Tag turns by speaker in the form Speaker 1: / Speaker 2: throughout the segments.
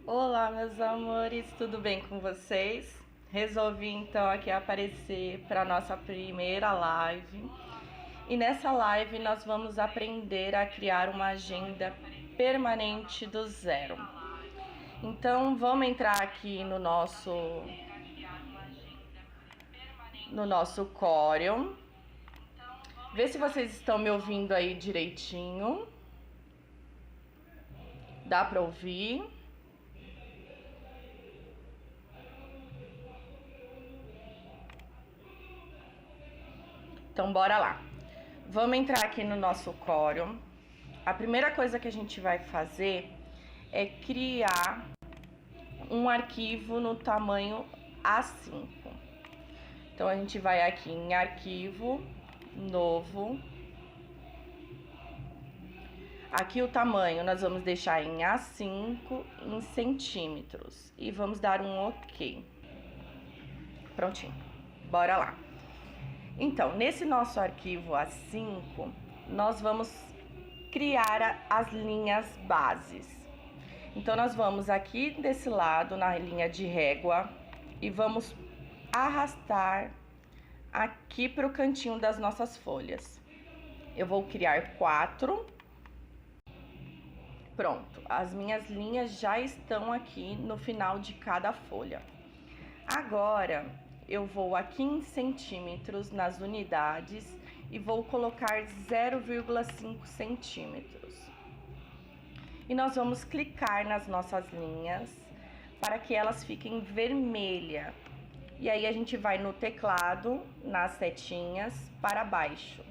Speaker 1: Olá, meus amores, tudo bem com vocês? Resolvi então aqui aparecer para nossa primeira live. E nessa live nós vamos aprender a criar uma agenda permanente do zero. Então, vamos entrar aqui no nosso Corel. Vê se vocês estão me ouvindo aí direitinho. Dá para ouvir? Então, bora lá. Vamos entrar aqui no nosso Corel. A primeira coisa que a gente vai fazer é criar um arquivo no tamanho A5. Então, a gente vai aqui em Arquivo, Novo. Aqui o tamanho nós vamos deixar em A5 em centímetros. E vamos dar um OK. Prontinho. Bora lá. Então, nesse nosso arquivo A5, nós vamos criar as linhas bases. Então, nós vamos aqui desse lado, na linha de régua, e vamos arrastar aqui para o cantinho das nossas folhas. Eu vou criar 4. Pronto, as minhas linhas já estão aqui no final de cada folha. Agora, eu vou aqui em centímetros nas unidades e vou colocar 0,5 centímetros. E nós vamos clicar nas nossas linhas para que elas fiquem vermelha. E aí a gente vai no teclado, nas setinhas, para baixo.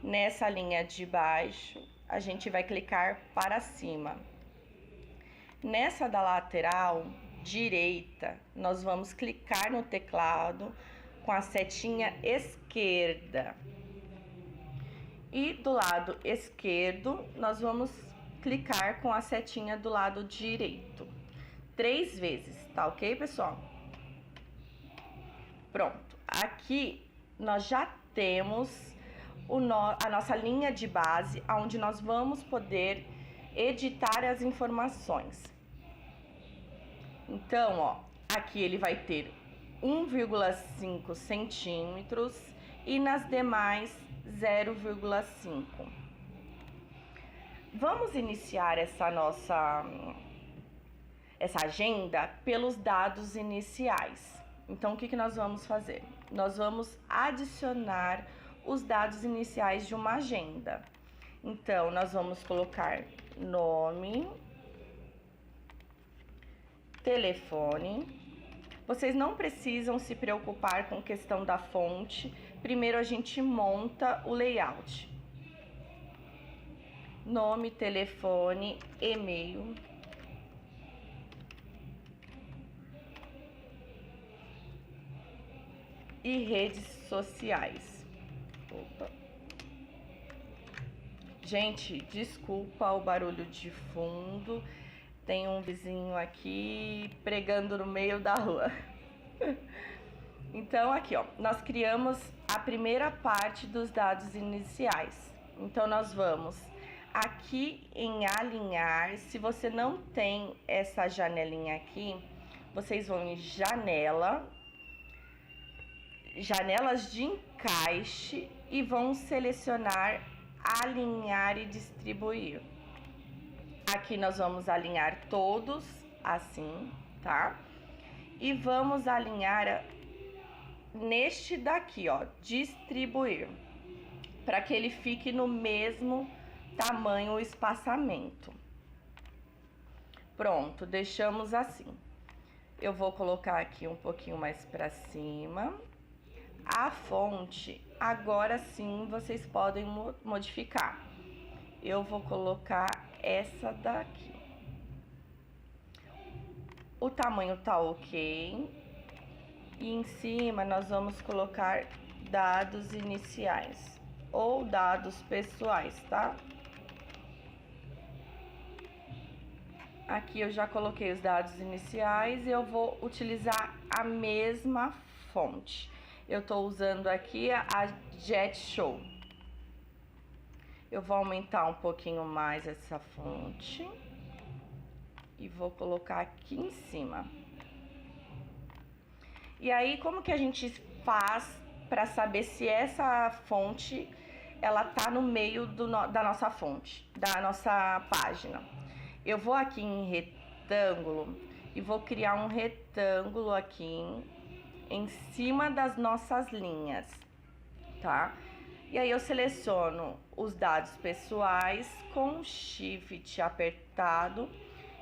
Speaker 1: Nessa linha de baixo, a gente vai clicar para cima. Nessa da lateral direita, nós vamos clicar no teclado com a setinha esquerda. E do lado esquerdo, nós vamos clicar com a setinha do lado direito. 3 vezes, tá ok, pessoal? Pronto. Aqui nós já temos a nossa linha de base, onde nós vamos poder editar as informações. Então, ó, aqui ele vai ter 1,5 centímetros e nas demais 0,5. Vamos iniciar essa agenda pelos dados iniciais. Então, o que nós vamos fazer? Nós vamos adicionar os dados iniciais de uma agenda. Então, nós vamos colocar nome, telefone. Vocês não precisam se preocupar com questão da fonte. Primeiro a gente monta o layout. Nome, telefone, e-mail. E redes sociais. Opa. Gente, desculpa o barulho de fundo. Tem um vizinho aqui pregando no meio da rua. Então, aqui, ó, nós criamos a primeira parte dos dados iniciais. Então, nós vamos aqui em alinhar. Se você não tem essa janelinha aqui, vocês vão em janelas de encaixe e vão selecionar alinhar e distribuir. Aqui nós vamos alinhar todos assim, tá? E vamos alinhar neste daqui, ó, distribuir, para que ele fique no mesmo tamanho o espaçamento. Pronto, deixamos assim. Eu vou colocar aqui um pouquinho mais para cima. A fonte, agora sim vocês podem modificar. Eu vou colocar essa daqui. O tamanho tá ok. E em cima nós vamos colocar dados iniciais ou dados pessoais, tá? Aqui eu já coloquei os dados iniciais e eu vou utilizar a mesma fonte. Eu tô usando aqui a JetShow. Eu vou aumentar um pouquinho mais essa fonte. e vou colocar aqui em cima. E aí, como que a gente faz para saber se essa fonte ela tá no meio da nossa fonte, da nossa página? Eu vou aqui em retângulo e vou criar um retângulo aqui em cima das nossas linhas, tá? E aí eu seleciono os dados pessoais com Shift apertado,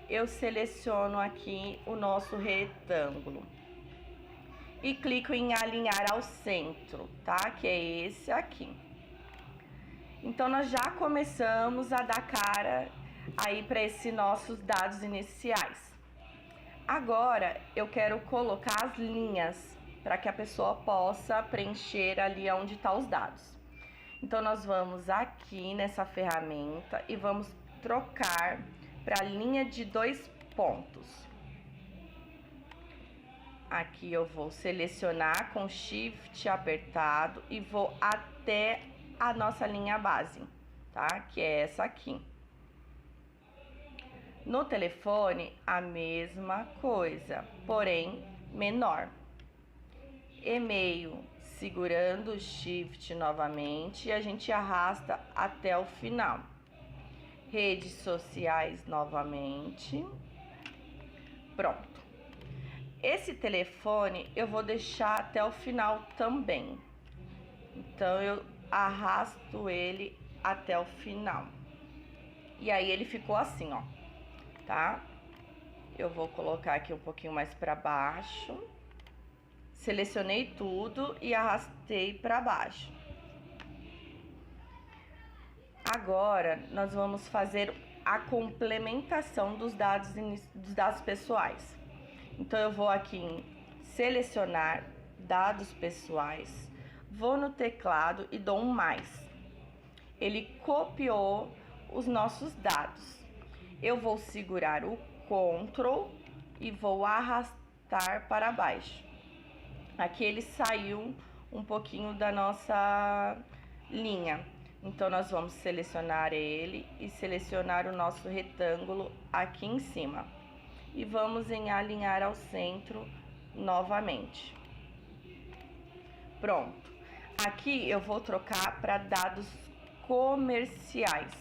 Speaker 1: eu seleciono aqui o nosso retângulo e clico em alinhar ao centro, tá? Que é esse aqui. Então nós já começamos a dar cara aí para esses nossos dados iniciais. Agora eu quero colocar as linhas para que a pessoa possa preencher ali onde estão os dados. Então nós vamos aqui nessa ferramenta e vamos trocar para a linha de 2 pontos. Aqui eu vou selecionar com Shift apertado e vou até a nossa linha base, tá? Que é essa aqui. No telefone, a mesma coisa, porém menor. E-mail, segurando o Shift novamente e a gente arrasta até o final. Redes sociais novamente. Pronto. Esse telefone eu vou deixar até o final também. Então eu arrasto ele até o final. E aí ele ficou assim, ó, tá? Eu vou colocar aqui um pouquinho mais para baixo. Selecionei tudo e arrastei para baixo. Agora nós vamos fazer a complementação dos dados pessoais. Então eu vou aqui em selecionar dados pessoais, vou no teclado e dou um mais. Ele copiou os nossos dados. Eu vou segurar o Ctrl e vou arrastar para baixo. Aqui ele saiu um pouquinho da nossa linha. Então nós vamos selecionar ele e selecionar o nosso retângulo aqui em cima. E vamos em alinhar ao centro novamente. Pronto. Aqui eu vou trocar para dados comerciais.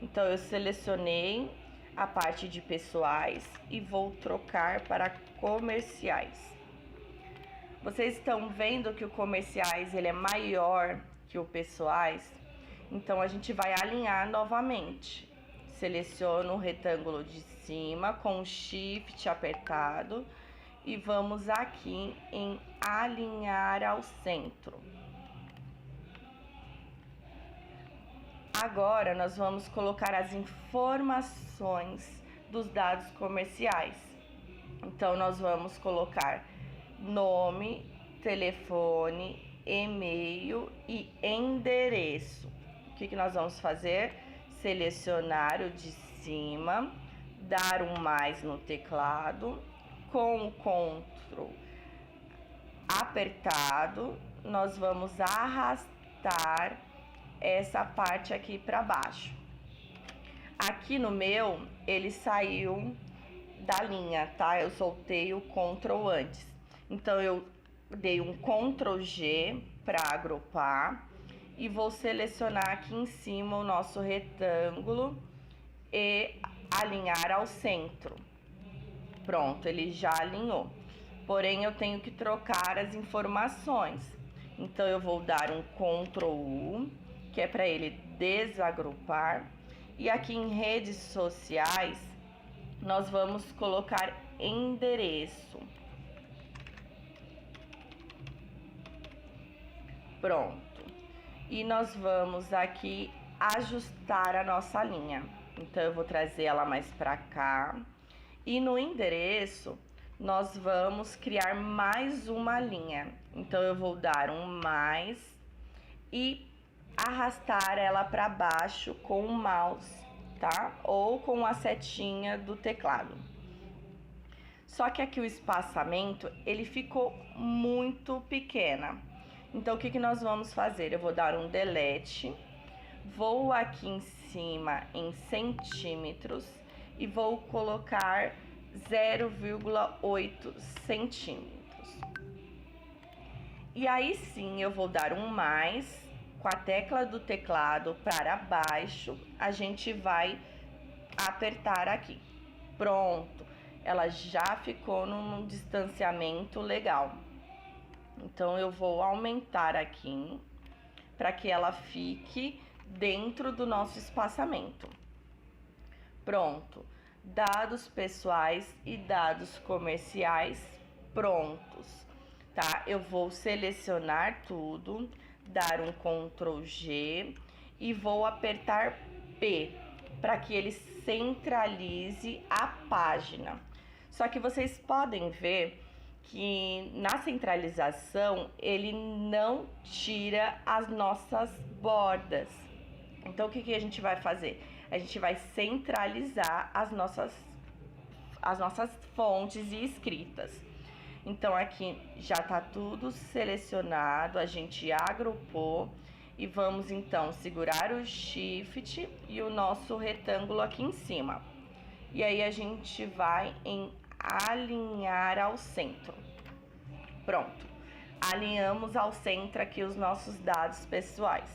Speaker 1: Então eu selecionei a parte de pessoais e vou trocar para comerciais. Vocês estão vendo que o comerciais ele é maior que o pessoais? Então a gente vai alinhar novamente. Seleciono o retângulo de cima com o Shift apertado e vamos aqui em alinhar ao centro. Agora nós vamos colocar as informações dos dados comerciais. Então nós vamos colocar nome, telefone, e-mail e endereço. O que nós vamos fazer? Selecionar o de cima, dar um mais no teclado, com o Ctrl apertado, nós vamos arrastar essa parte aqui para baixo. Aqui no meu, ele saiu da linha, tá? Eu soltei o Ctrl antes. Então, eu dei um Ctrl G para agrupar e vou selecionar aqui em cima o nosso retângulo e alinhar ao centro. Pronto, ele já alinhou. Porém, eu tenho que trocar as informações. Então, eu vou dar um Ctrl U, que é para ele desagrupar. E aqui em redes sociais, nós vamos colocar endereço. Pronto. E nós vamos aqui ajustar a nossa linha. Então, eu vou trazer ela mais para cá. E no endereço, nós vamos criar mais uma linha. Então, eu vou dar um mais e arrastar ela para baixo com o mouse, tá? Ou com a setinha do teclado. Só que aqui o espaçamento, ele ficou muito pequena. Então, o que nós vamos fazer? Eu vou dar um delete, vou aqui em cima em centímetros e vou colocar 0,8 centímetros. E aí sim eu vou dar um mais, com a tecla do teclado para baixo, a gente vai apertar aqui. Pronto, ela já ficou num distanciamento legal. Então eu vou aumentar aqui para que ela fique dentro do nosso espaçamento. Pronto, dados pessoais e dados comerciais prontos, tá? Eu vou selecionar tudo, dar um Ctrl G e vou apertar P para que ele centralize a página. Só que vocês podem ver que na centralização ele não tira as nossas bordas. Então o que a gente vai fazer? A gente vai centralizar as nossas fontes e escritas. Então aqui já tá tudo selecionado, a gente agrupou e vamos então segurar o Shift e o nosso retângulo aqui em cima. E aí a gente vai em alinhar ao centro. Pronto, alinhamos ao centro aqui os nossos dados pessoais.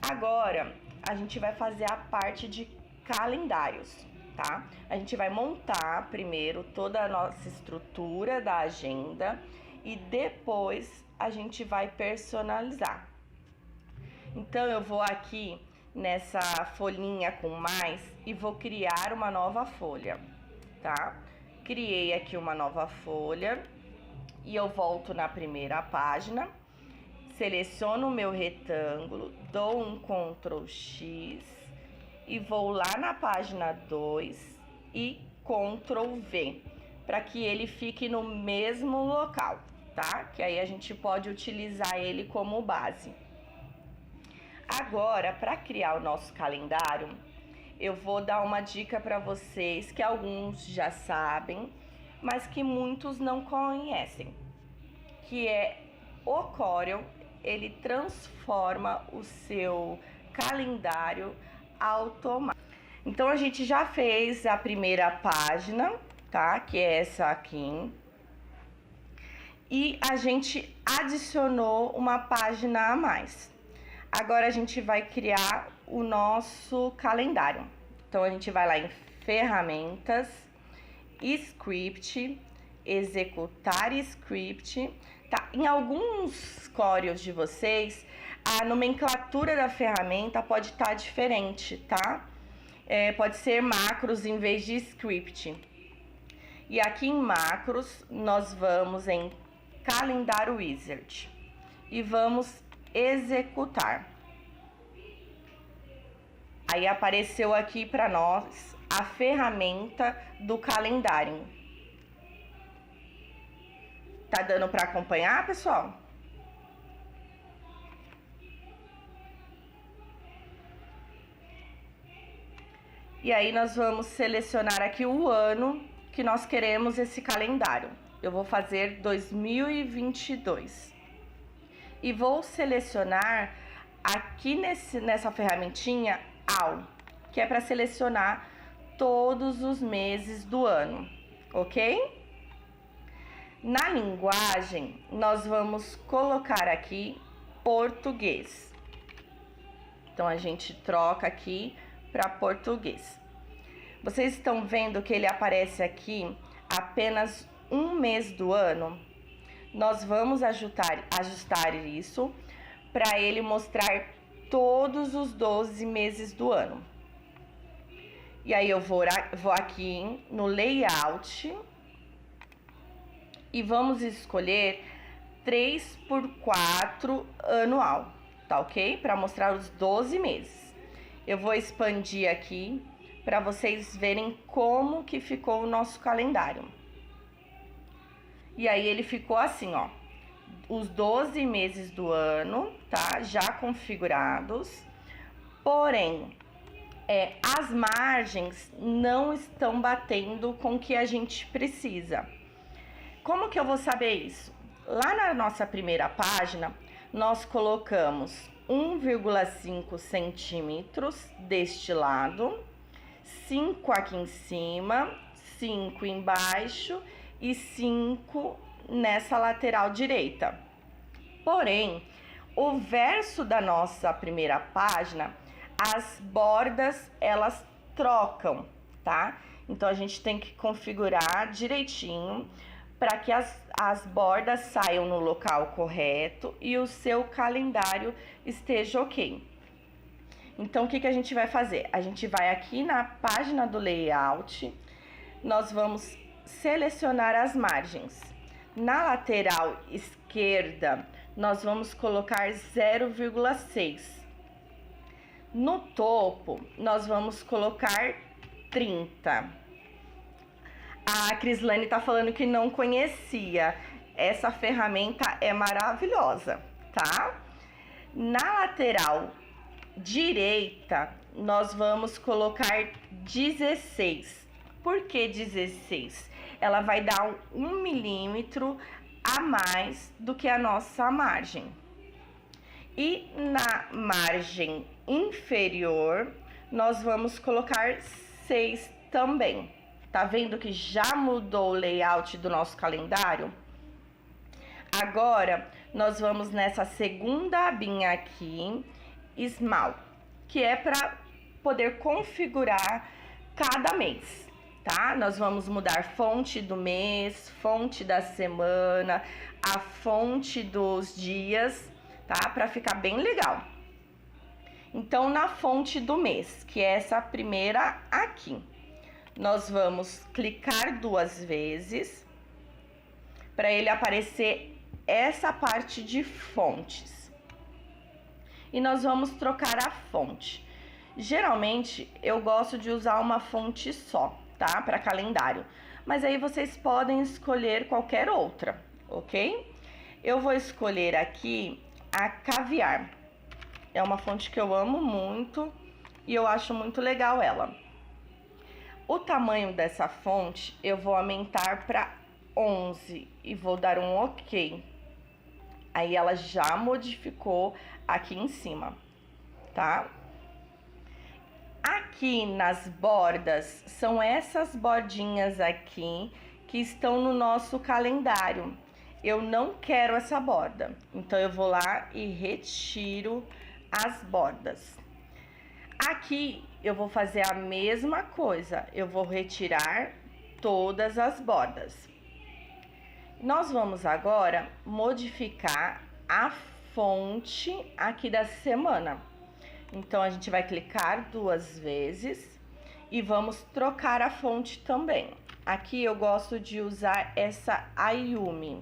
Speaker 1: Agora a gente vai fazer a parte de calendários, tá? A gente vai montar primeiro toda a nossa estrutura da agenda e depois a gente vai personalizar. Então eu vou aqui nessa folhinha com mais e vou criar uma nova folha, tá? Criei aqui uma nova folha e eu volto na primeira página, seleciono o meu retângulo, dou um Ctrl X e vou lá na página 2 e Ctrl V, para que ele fique no mesmo local, tá? Que aí a gente pode utilizar ele como base. Agora, para criar o nosso calendário, eu vou dar uma dica para vocês que alguns já sabem, mas que muitos não conhecem, que é o Corel. Ele transforma o seu calendário automático. Então a gente já fez a primeira página, tá? Que é essa aqui. E a gente adicionou uma página a mais. Agora a gente vai criar o nosso calendário. Então a gente vai lá em ferramentas, script, executar script. Tá, em alguns Corels de vocês, a nomenclatura da ferramenta pode estar diferente, tá? Pode ser macros em vez de script. E aqui em macros, nós vamos em Calendar Wizard e vamos executar. Aí apareceu aqui para nós a ferramenta do calendário. Tá dando para acompanhar, pessoal? E aí nós vamos selecionar aqui o ano que nós queremos esse calendário. Eu vou fazer 2022. E vou selecionar aqui nessa ferramentinha All, que é para selecionar todos os meses do ano, ok? Na linguagem, nós vamos colocar aqui português. Então, a gente troca aqui para português. Vocês estão vendo que ele aparece aqui apenas um mês do ano? Nós vamos ajustar isso para ele mostrar todos os 12 meses do ano. E aí eu vou aqui no layout e vamos escolher 3x4 anual, tá ok? Para mostrar os 12 meses. Eu vou expandir aqui para vocês verem como que ficou o nosso calendário. E aí ele ficou assim, ó, os 12 meses do ano, tá? Já configurados, porém, as margens não estão batendo com o que a gente precisa. Como que eu vou saber isso? Lá na nossa primeira página, nós colocamos 1,5 centímetros deste lado, 5 aqui em cima, 5 embaixo e 5 nessa lateral direita. Porém, o verso da nossa primeira página, as bordas, elas trocam, tá? Então, a gente tem que configurar direitinho para que as bordas saiam no local correto e o seu calendário esteja ok. Então, o que a gente vai fazer? A gente vai aqui na página do layout, nós vamos selecionar as margens. Na lateral esquerda, nós vamos colocar 0,6. No topo, nós vamos colocar 30. A Crislane tá falando que não conhecia. Essa ferramenta é maravilhosa, tá? Na lateral direita, nós vamos colocar 16. Por que 16? Ela vai dar 1 milímetro a mais do que a nossa margem. E na margem inferior, nós vamos colocar 6 também. Tá vendo que já mudou o layout do nosso calendário? Agora, nós vamos nessa segunda abinha aqui, Small, que é para poder configurar cada mês, tá? Nós vamos mudar fonte do mês, fonte da semana, a fonte dos dias, tá? Para ficar bem legal. Então, na fonte do mês, que é essa primeira aqui, nós vamos clicar 2 vezes para ele aparecer essa parte de fontes. E nós vamos trocar a fonte. Geralmente, eu gosto de usar uma fonte só, tá? Para calendário. Mas aí vocês podem escolher qualquer outra, ok? Eu vou escolher aqui a Caviar. É uma fonte que eu amo muito e eu acho muito legal ela. O tamanho dessa fonte eu vou aumentar para 11 e vou dar um OK. Aí ela já modificou aqui em cima, tá? Aqui nas bordas, são essas bordinhas aqui que estão no nosso calendário. Eu não quero essa borda, então eu vou lá e retiro as bordas. Aqui eu vou fazer a mesma coisa, eu vou retirar todas as bordas. Nós vamos agora modificar a fonte aqui da semana. Então, a gente vai clicar 2 vezes e vamos trocar a fonte também. Aqui eu gosto de usar essa Ayumi.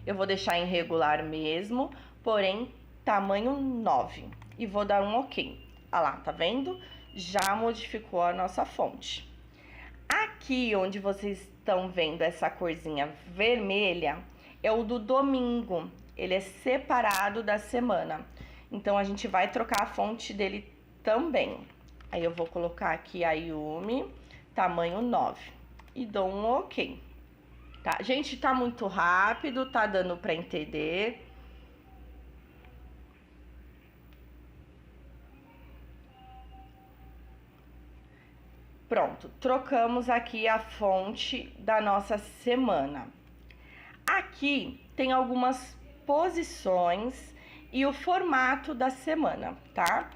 Speaker 1: Eu vou deixar em regular mesmo, porém, tamanho 9. E vou dar um OK. Olha lá, tá vendo? Já modificou a nossa fonte. Aqui onde vocês estão vendo essa corzinha vermelha, é o do domingo. Ele é separado da semana. Então, a gente vai trocar a fonte dele também. Aí, eu vou colocar aqui a Ayumi, tamanho 9. E dou um OK. Tá? Gente, tá muito rápido, tá dando pra entender. Pronto, trocamos aqui a fonte da nossa semana. Aqui tem algumas posições e o formato da semana, tá?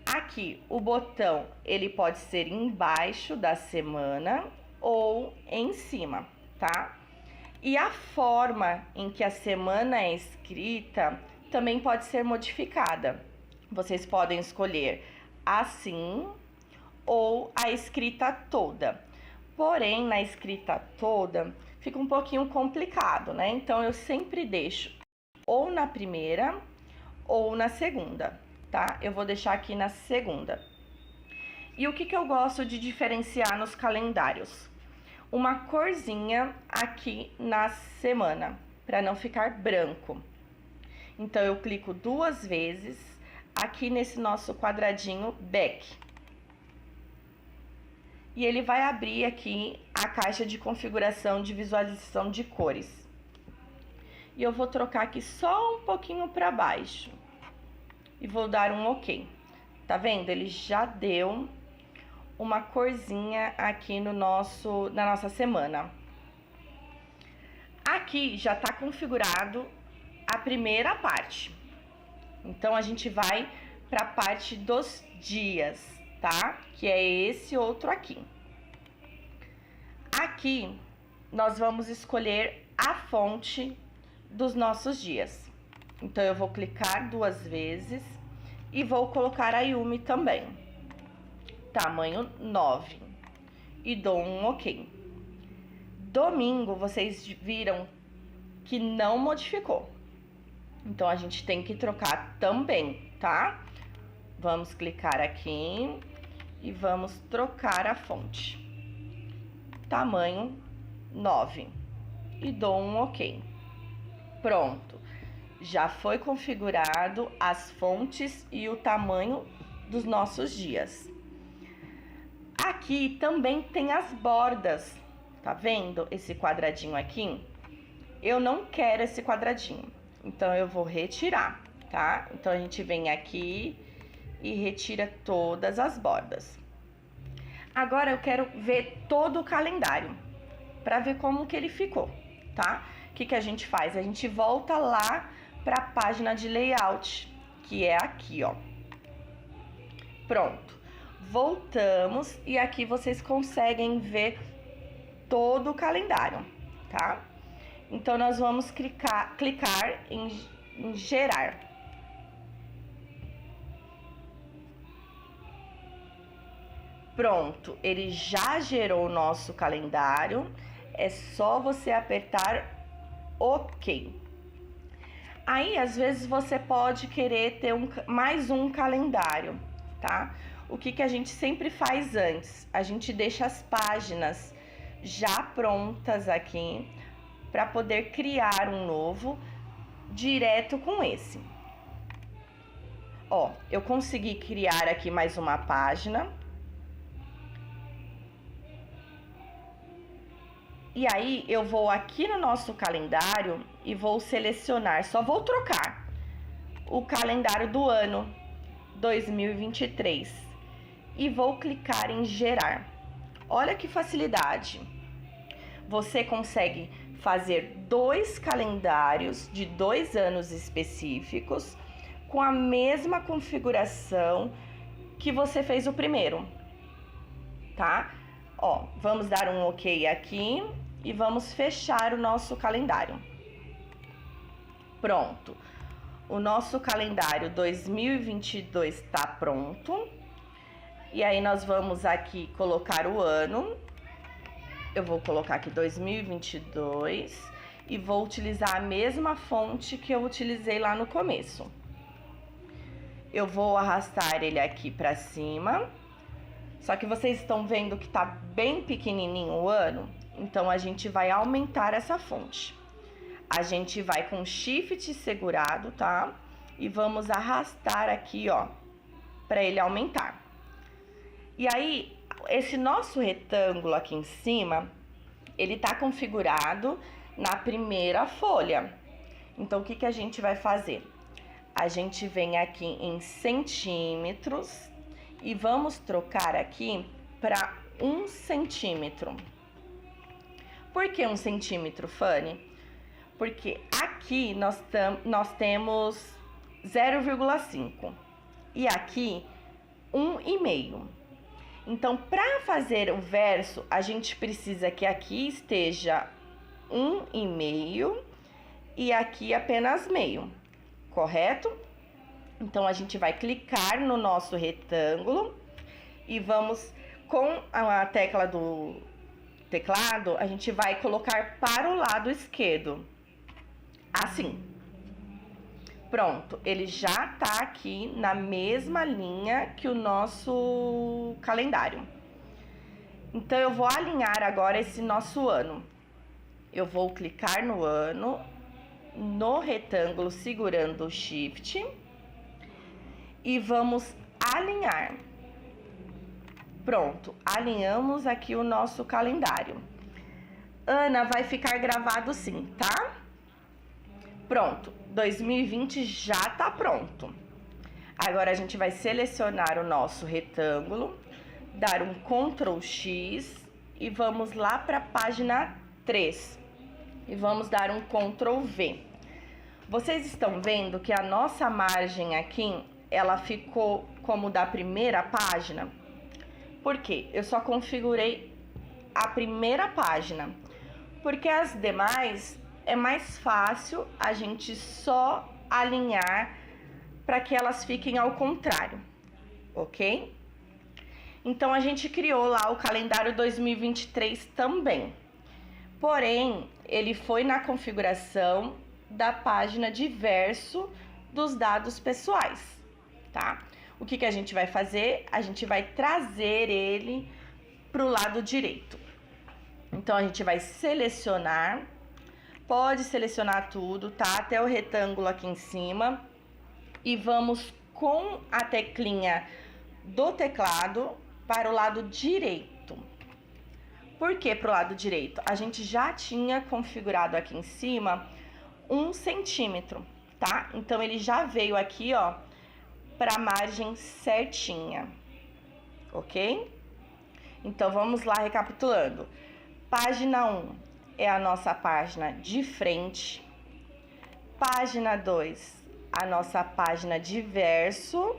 Speaker 1: Aqui, o botão, ele pode ser embaixo da semana ou em cima, tá? E a forma em que a semana é escrita também pode ser modificada. Vocês podem escolher assim ou a escrita toda. Porém, na escrita toda, fica um pouquinho complicado, né? Então, eu sempre deixo ou na primeira ou na segunda, tá? Eu vou deixar aqui na segunda. E o que eu gosto de diferenciar nos calendários? Uma corzinha aqui na semana, para não ficar branco. Então, eu clico 2 vezes aqui nesse nosso quadradinho back. E ele vai abrir aqui a caixa de configuração de visualização de cores. E eu vou trocar aqui só um pouquinho para baixo. E vou dar um OK. Tá vendo? Ele já deu uma corzinha aqui na nossa semana. Aqui já está configurado a primeira parte. Então, a gente vai para a parte dos dias, tá? Que é esse outro aqui. Aqui, nós vamos escolher a fonte dos nossos dias. Então, eu vou clicar 2 vezes e vou colocar a Yumi também. Tamanho 9. E dou um OK. Domingo, vocês viram que não modificou. Então, a gente tem que trocar também, tá? Vamos clicar aqui e vamos trocar a fonte. Tamanho 9. E dou um OK. Pronto. Já foi configurado as fontes e o tamanho dos nossos dias. Aqui também tem as bordas. Tá vendo esse quadradinho aqui? Eu não quero esse quadradinho. Então, eu vou retirar, tá? Então, a gente vem aqui e retira todas as bordas. Agora, eu quero ver todo o calendário, para ver como que ele ficou, tá? O que a gente faz? A gente volta lá para a página de layout, que é aqui, ó. Pronto. Voltamos e aqui vocês conseguem ver todo o calendário, tá? Então, nós vamos clicar em gerar. Pronto, ele já gerou o nosso calendário. É só você apertar OK. Aí, às vezes, você pode querer ter mais um calendário, tá? O que a gente sempre faz antes? A gente deixa as páginas já prontas aqui para poder criar um novo direto com esse. Ó, eu consegui criar aqui mais uma página. E aí, eu vou aqui no nosso calendário e vou selecionar, só vou trocar o calendário do ano 2023 e vou clicar em gerar. Olha que facilidade! Você consegue fazer 2 calendários de 2 anos específicos com a mesma configuração que você fez o primeiro, tá? Ó, vamos dar um OK aqui e vamos fechar o nosso calendário. Pronto. O nosso calendário 2022 está pronto. E aí, nós vamos aqui colocar o ano. Eu vou colocar aqui 2022 e vou utilizar a mesma fonte que eu utilizei lá no começo. Eu vou arrastar ele aqui para cima. Só que vocês estão vendo que tá bem pequenininho o ano, então a gente vai aumentar essa fonte. A gente vai com Shift segurado, tá? E vamos arrastar aqui, ó, para ele aumentar. E aí, esse nosso retângulo aqui em cima, ele tá configurado na primeira folha. Então, o que a gente vai fazer? A gente vem aqui em centímetros e vamos trocar aqui para 1 centímetro. Por que 1 centímetro, Fanny? Porque aqui nós temos 0,5 e aqui 1,5. Então, para fazer o verso, a gente precisa que aqui esteja 1,5 e aqui apenas meio, correto? Então, a gente vai clicar no nosso retângulo e vamos, com a tecla do teclado, a gente vai colocar para o lado esquerdo, assim. Pronto, ele já tá aqui na mesma linha que o nosso calendário. Então, eu vou alinhar agora esse nosso ano. Eu vou clicar no ano, no retângulo, segurando o Shift. E vamos alinhar. Pronto, alinhamos aqui o nosso calendário. Ana, vai ficar gravado sim, tá? Pronto, 2020 já tá pronto. Agora, a gente vai selecionar o nosso retângulo, dar um Ctrl X e vamos lá para a página 3 e vamos dar um Ctrl V. Vocês estão vendo que a nossa margem aqui, ela ficou como da primeira página? Por quê? Eu só configurei a primeira página, porque as demais é mais fácil a gente só alinhar para que elas fiquem ao contrário, ok? Então, a gente criou lá o calendário 2023 também. Porém, ele foi na configuração da página de verso dos dados pessoais, tá? O que a gente vai fazer? A gente vai trazer ele para o lado direito. Então, a gente vai selecionar, pode selecionar tudo, tá? Até o retângulo aqui em cima. E vamos com a teclinha do teclado para o lado direito. Por que para o lado direito? A gente já tinha configurado aqui em cima 1 centímetro, tá? Então, ele já veio aqui, ó, para a margem certinha, ok? Então, vamos lá recapitulando. Página 1 é a nossa página de frente. Página 2, a nossa página de verso.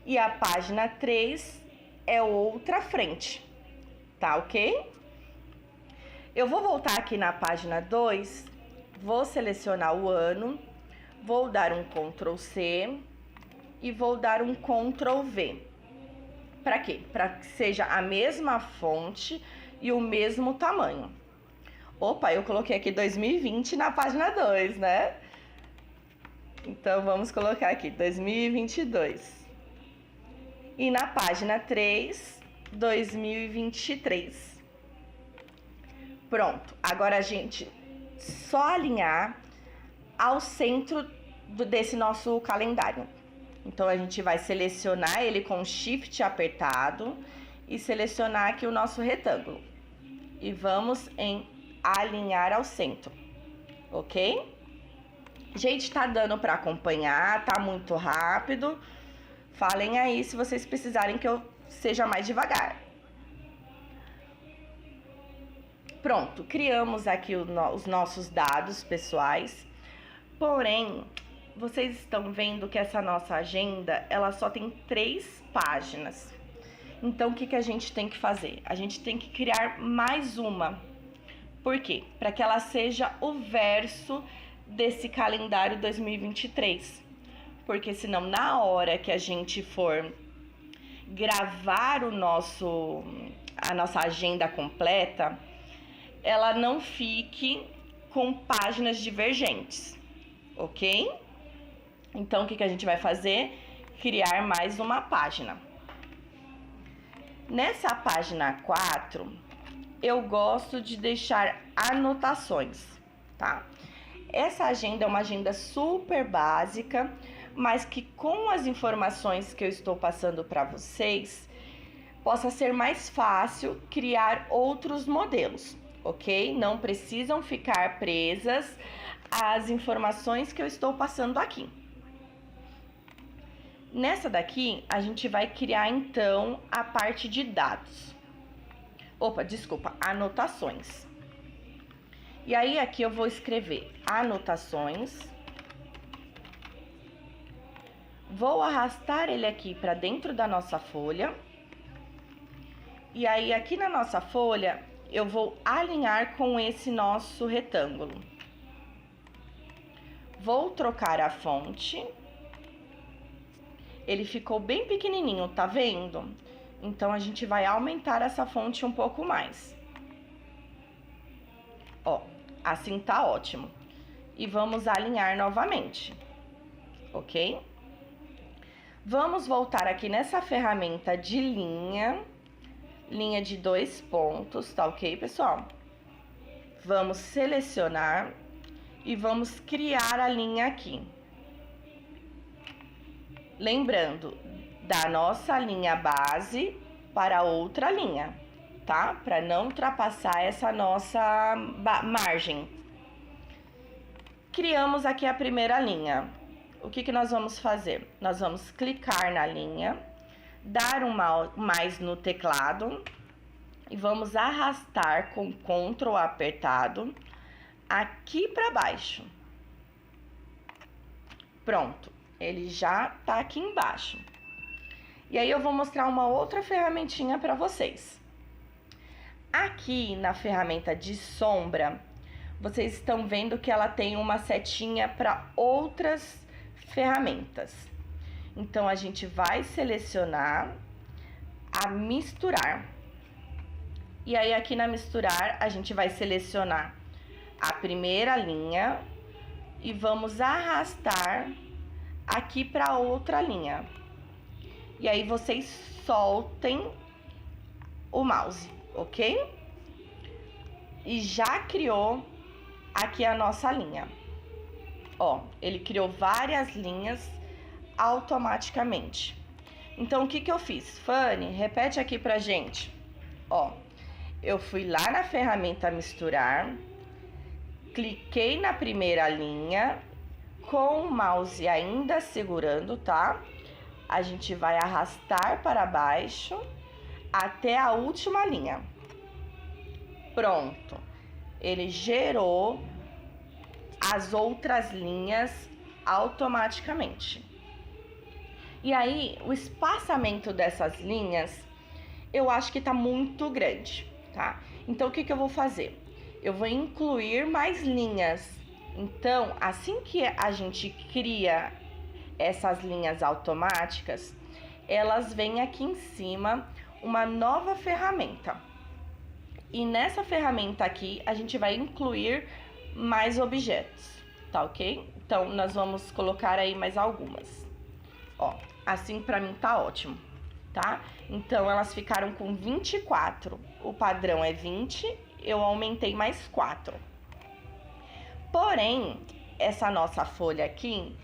Speaker 1: E a página 3 é outra frente, tá ok? Eu vou voltar aqui na página 2, vou selecionar o ano, vou dar um Ctrl C e vou dar um Ctrl V. Para quê? Para que seja a mesma fonte e o mesmo tamanho. Opa, eu coloquei aqui 2020 na página 2, né? Então, vamos colocar aqui 2022. E na página 3, 2023. Pronto, agora a gente só alinhar ao centro desse nosso calendário. Então, a gente vai selecionar ele com Shift apertado e selecionar aqui o nosso retângulo. E vamos em alinhar ao centro, ok? Gente, tá dando para acompanhar, tá muito rápido. Falem aí se vocês precisarem que eu seja mais devagar. Pronto, criamos aqui os nossos dados pessoais. Porém, vocês estão vendo que essa nossa agenda, ela só tem 3 páginas. Então, o que a gente tem que fazer? A gente tem que criar mais uma. Por quê? Para que ela seja o verso desse calendário 2023. Porque senão, na hora que a gente for gravar a nossa agenda completa, ela não fique com páginas divergentes, ok? Então, o que a gente vai fazer? Criar mais uma página. Nessa página 4, eu gosto de deixar anotações, tá? Essa agenda é uma agenda super básica, mas que com as informações que eu estou passando para vocês, possa ser mais fácil criar outros modelos, ok? Não precisam ficar presas às informações que eu estou passando aqui. Nessa daqui, a gente vai criar, então, a parte de dados. Anotações. E aí, aqui eu vou escrever anotações. Vou arrastar ele aqui para dentro da nossa folha. E aí, aqui na nossa folha, eu vou alinhar com esse nosso retângulo. Vou trocar a fonte. Ele ficou bem pequenininho, tá vendo? Então, a gente vai aumentar essa fonte um pouco mais. Ó, assim tá ótimo. E vamos alinhar novamente, ok? Vamos voltar aqui nessa ferramenta de linha de 2 pontos, tá ok, pessoal? Vamos selecionar e vamos criar a linha aqui. Lembrando, da nossa linha base para outra linha, tá? Para não ultrapassar essa nossa margem. Criamos aqui a primeira linha. O que nós vamos fazer? Nós vamos clicar na linha, dar um mais no teclado e vamos arrastar com Ctrl apertado aqui para baixo. Pronto, ele já tá aqui embaixo. E aí eu vou mostrar uma outra ferramentinha para vocês. Aqui na ferramenta de sombra, vocês estão vendo que ela tem uma setinha para outras ferramentas. Então, a gente vai selecionar a misturar. E aí, aqui na misturar, a gente vai selecionar a primeira linha e vamos arrastar aqui para outra linha. E aí, vocês soltem o mouse, ok? E já criou aqui a nossa linha. Ó, ele criou várias linhas automaticamente. Então, o que que eu fiz? Fanny, repete aqui pra gente. Ó, eu fui lá na ferramenta misturar, cliquei na primeira linha, com o mouse ainda segurando, tá? A gente vai arrastar para baixo até a última linha. Pronto. Ele gerou as outras linhas automaticamente. E aí, o espaçamento dessas linhas, eu acho que tá muito grande, tá? Então, o que que eu vou fazer? Eu vou incluir mais linhas. Então, assim que a gente cria essas linhas automáticas, elas vêm aqui em cima uma nova ferramenta. E nessa ferramenta aqui, a gente vai incluir mais objetos, tá ok? Então, nós vamos colocar aí mais algumas. Ó, assim pra mim tá ótimo, tá? Então, elas ficaram com 24. O padrão é 20, eu aumentei mais 4. Porém, essa nossa folha aqui,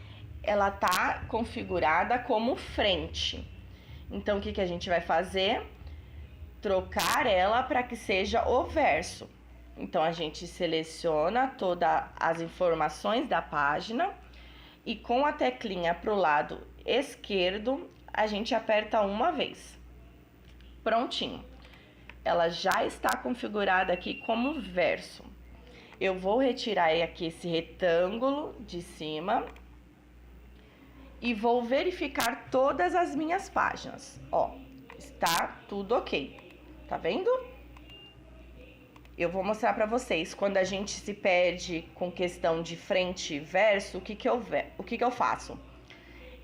Speaker 1: ela tá configurada como frente. Então, o que que a gente vai fazer? Trocar ela para que seja o verso. Então, a gente seleciona todas as informações da página e com a teclinha para o lado esquerdo, a gente aperta uma vez. Prontinho. Ela já está configurada aqui como verso. Eu vou retirar aqui esse retângulo de cima e vou verificar todas as minhas páginas. Ó, está tudo ok. Tá vendo? Eu vou mostrar pra vocês, quando a gente se perde com questão de frente e verso, o que que eu faço?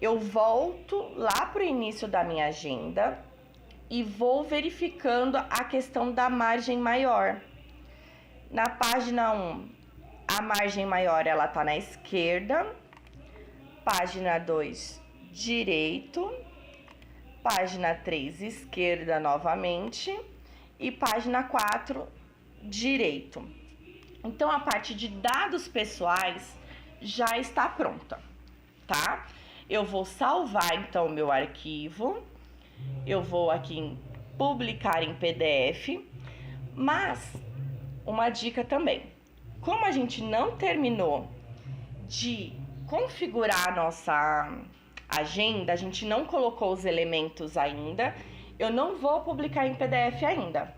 Speaker 1: Eu volto lá pro início da minha agenda e vou verificando a questão da margem maior. Na página 1, a margem maior, ela tá na esquerda. Página 2, direito. Página 3, esquerda novamente. E página 4, direito. Então, a parte de dados pessoais já está pronta, tá? Eu vou salvar, então, o meu arquivo. Eu vou aqui em publicar em PDF. Mas, uma dica também. Como a gente não terminou de configurar a nossa agenda, a gente não colocou os elementos ainda, eu não vou publicar em PDF ainda.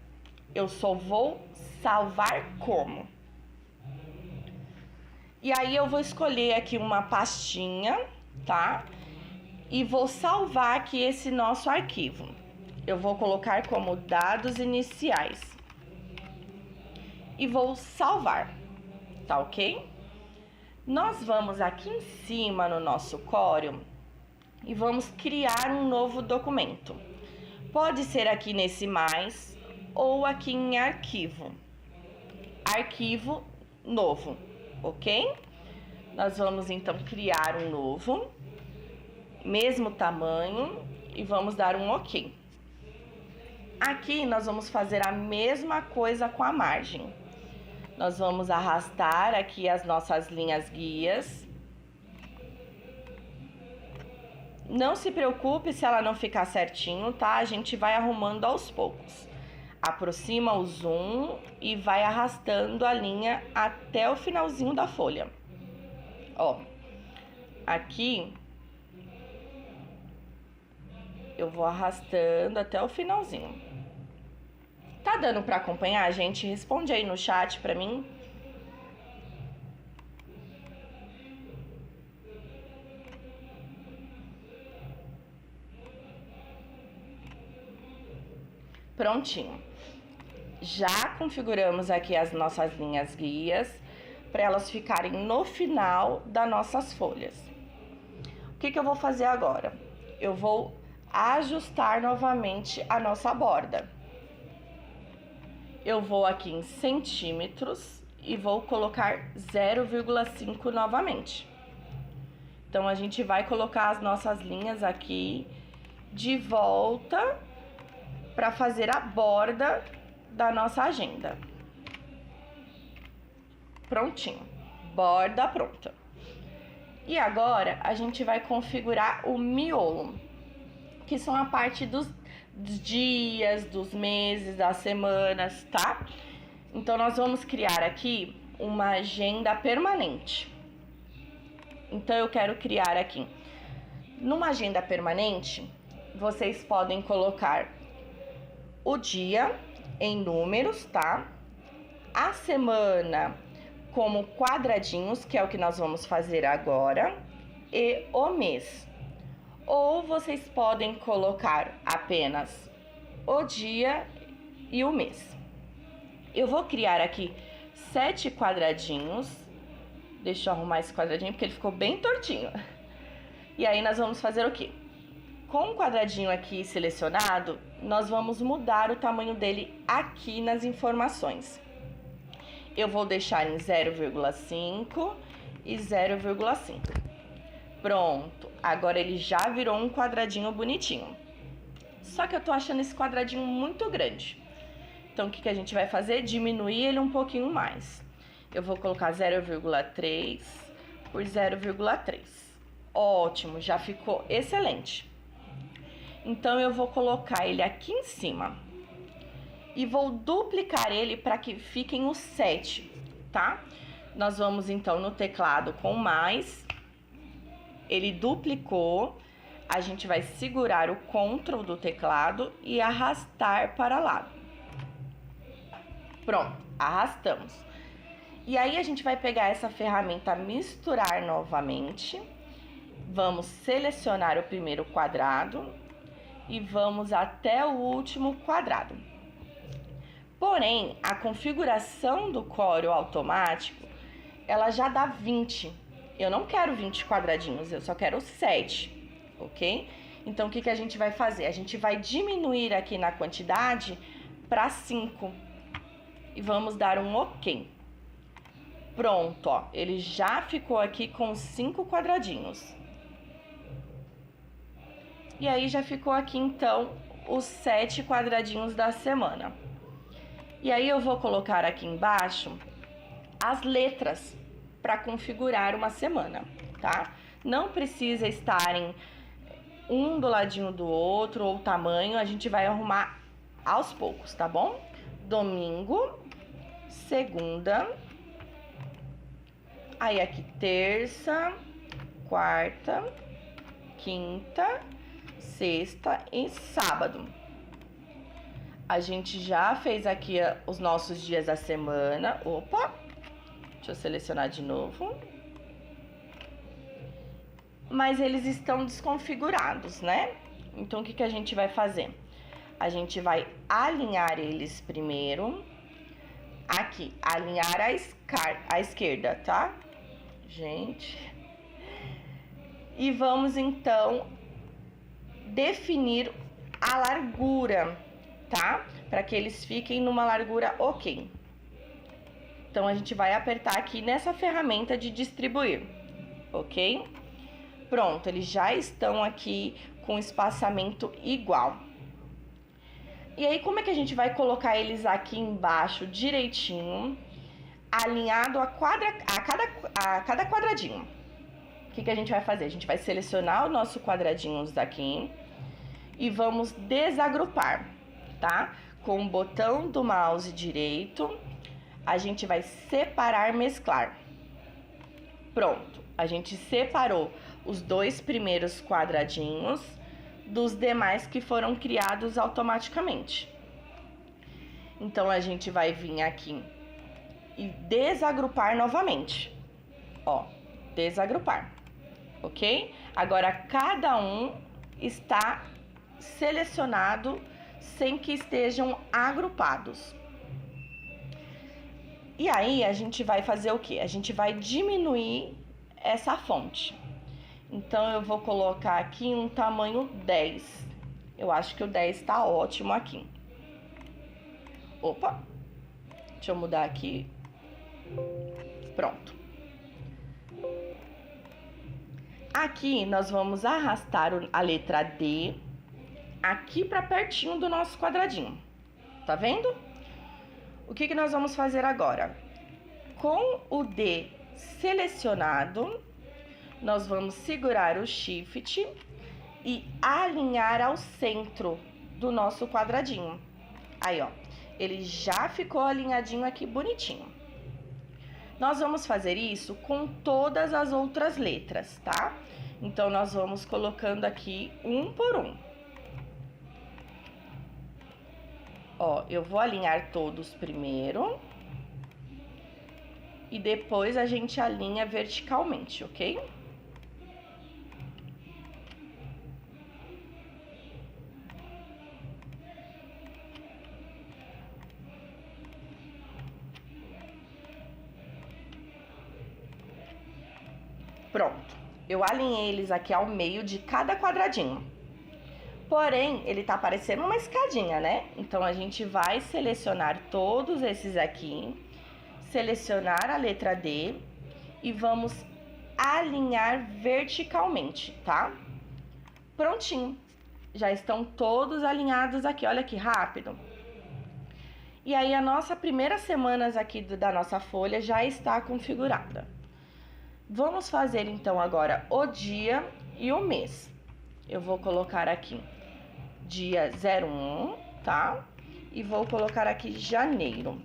Speaker 1: Eu só vou salvar como. E aí eu vou escolher aqui uma pastinha, tá? E vou salvar aqui esse nosso arquivo. Eu vou colocar como dados iniciais. E vou salvar, tá ok? Nós vamos aqui em cima no nosso Corel e vamos criar um novo documento. Pode ser aqui nesse mais ou aqui em arquivo. Arquivo novo, ok? Nós vamos então criar um novo, mesmo tamanho, e vamos dar um ok. Aqui nós vamos fazer a mesma coisa com a margem. Nós vamos arrastar aqui as nossas linhas guias. Não se preocupe se ela não ficar certinho, tá? A gente vai arrumando aos poucos. Aproxima o zoom e vai arrastando a linha até o finalzinho da folha. Ó, aqui Eu vou arrastando até o finalzinho. Tá dando pra acompanhar, gente? Responde aí no chat pra mim. Prontinho. Já configuramos aqui as nossas linhas guias para elas ficarem no final das nossas folhas. O que eu vou fazer agora? Eu vou ajustar novamente a nossa borda. Eu vou aqui em centímetros e vou colocar 0,5 novamente. Então, a gente vai colocar as nossas linhas aqui de volta para fazer a borda da nossa agenda. Prontinho. Borda pronta. E agora, a gente vai configurar o miolo, que são a parte dos dias, dos meses, das semanas, tá? Então, nós vamos criar aqui uma agenda permanente. Então, eu quero criar aqui. Numa agenda permanente, vocês podem colocar o dia em números, tá? A semana como quadradinhos, que é o que nós vamos fazer agora, e o mês. Ou vocês podem colocar apenas o dia e o mês. Eu vou criar aqui 7 quadradinhos. Deixa eu arrumar esse quadradinho porque ele ficou bem tortinho. E aí nós vamos fazer o quê? Com o quadradinho aqui selecionado, nós vamos mudar o tamanho dele aqui nas informações. Eu vou deixar em 0,5 e 0,5. Pronto, agora ele já virou um quadradinho bonitinho. Só que eu tô achando esse quadradinho muito grande. Então, o que a gente vai fazer? Diminuir ele um pouquinho mais. Eu vou colocar 0,3 por 0,3. Ótimo, já ficou excelente. Então, eu vou colocar ele aqui em cima. E vou duplicar ele para que fiquem os 7, tá? Nós vamos, então, no teclado com mais. Ele duplicou. A gente vai segurar o Ctrl do teclado e arrastar para lá. Pronto, arrastamos. E aí, a gente vai pegar essa ferramenta misturar novamente. Vamos selecionar o primeiro quadrado e vamos até o último quadrado. Porém, a configuração do Corel automático, ela já dá 20. Eu não quero 20 quadradinhos, eu só quero 7, ok? Então, o que a gente vai fazer? A gente vai diminuir aqui na quantidade para 5. E vamos dar um OK. Pronto, ó. Ele já ficou aqui com 5 quadradinhos. E aí, já ficou aqui, então, os 7 quadradinhos da semana. E aí, eu vou colocar aqui embaixo as letras para configurar uma semana, tá? Não precisa estarem um do ladinho do outro ou tamanho, a gente vai arrumar aos poucos, tá bom? Domingo, segunda, aí aqui terça, quarta, quinta, sexta e sábado. A gente já fez aqui os nossos dias da semana. Opa! Deixa eu selecionar de novo. Mas eles estão desconfigurados, né? Então, o que a gente vai fazer? A gente vai alinhar eles primeiro. Aqui, alinhar à esquerda, tá? Gente. E vamos, então, definir a largura, tá? Para que eles fiquem numa largura ok. Então, a gente vai apertar aqui nessa ferramenta de distribuir, ok? Pronto, eles já estão aqui com espaçamento igual. E aí, como é que a gente vai colocar eles aqui embaixo direitinho, alinhado a cada quadradinho? O que a gente vai fazer? A gente vai selecionar o nosso quadradinhos daqui e vamos desagrupar, tá? Com o botão do mouse direito, a gente vai separar, mesclar. Pronto, a gente separou os 2 primeiros quadradinhos dos demais que foram criados automaticamente. Então, a gente vai vir aqui e desagrupar novamente. Ó, desagrupar, ok? Agora, cada um está selecionado sem que estejam agrupados. E aí, a gente vai fazer o quê? A gente vai diminuir essa fonte. Então, eu vou colocar aqui um tamanho 10. Eu acho que o 10 tá ótimo aqui. Opa! Deixa eu mudar aqui. Pronto. Aqui, nós vamos arrastar a letra D aqui para pertinho do nosso quadradinho. Tá vendo? O que nós vamos fazer agora? Com o D selecionado, nós vamos segurar o Shift e alinhar ao centro do nosso quadradinho. Aí, ó, ele já ficou alinhadinho aqui bonitinho. Nós vamos fazer isso com todas as outras letras, tá? Então, nós vamos colocando aqui um por um. Ó, eu vou alinhar todos primeiro. E depois a gente alinha verticalmente, ok? Pronto. Eu alinhei eles aqui ao meio de cada quadradinho. Porém, ele tá parecendo uma escadinha, né? Então, a gente vai selecionar todos esses aqui, selecionar a letra D e vamos alinhar verticalmente, tá? Prontinho. Já estão todos alinhados aqui, olha que rápido. E aí, a nossa primeira semana aqui da nossa folha já está configurada. Vamos fazer, então, agora o dia e o mês. Eu vou colocar aqui dia 01, tá? E vou colocar aqui janeiro.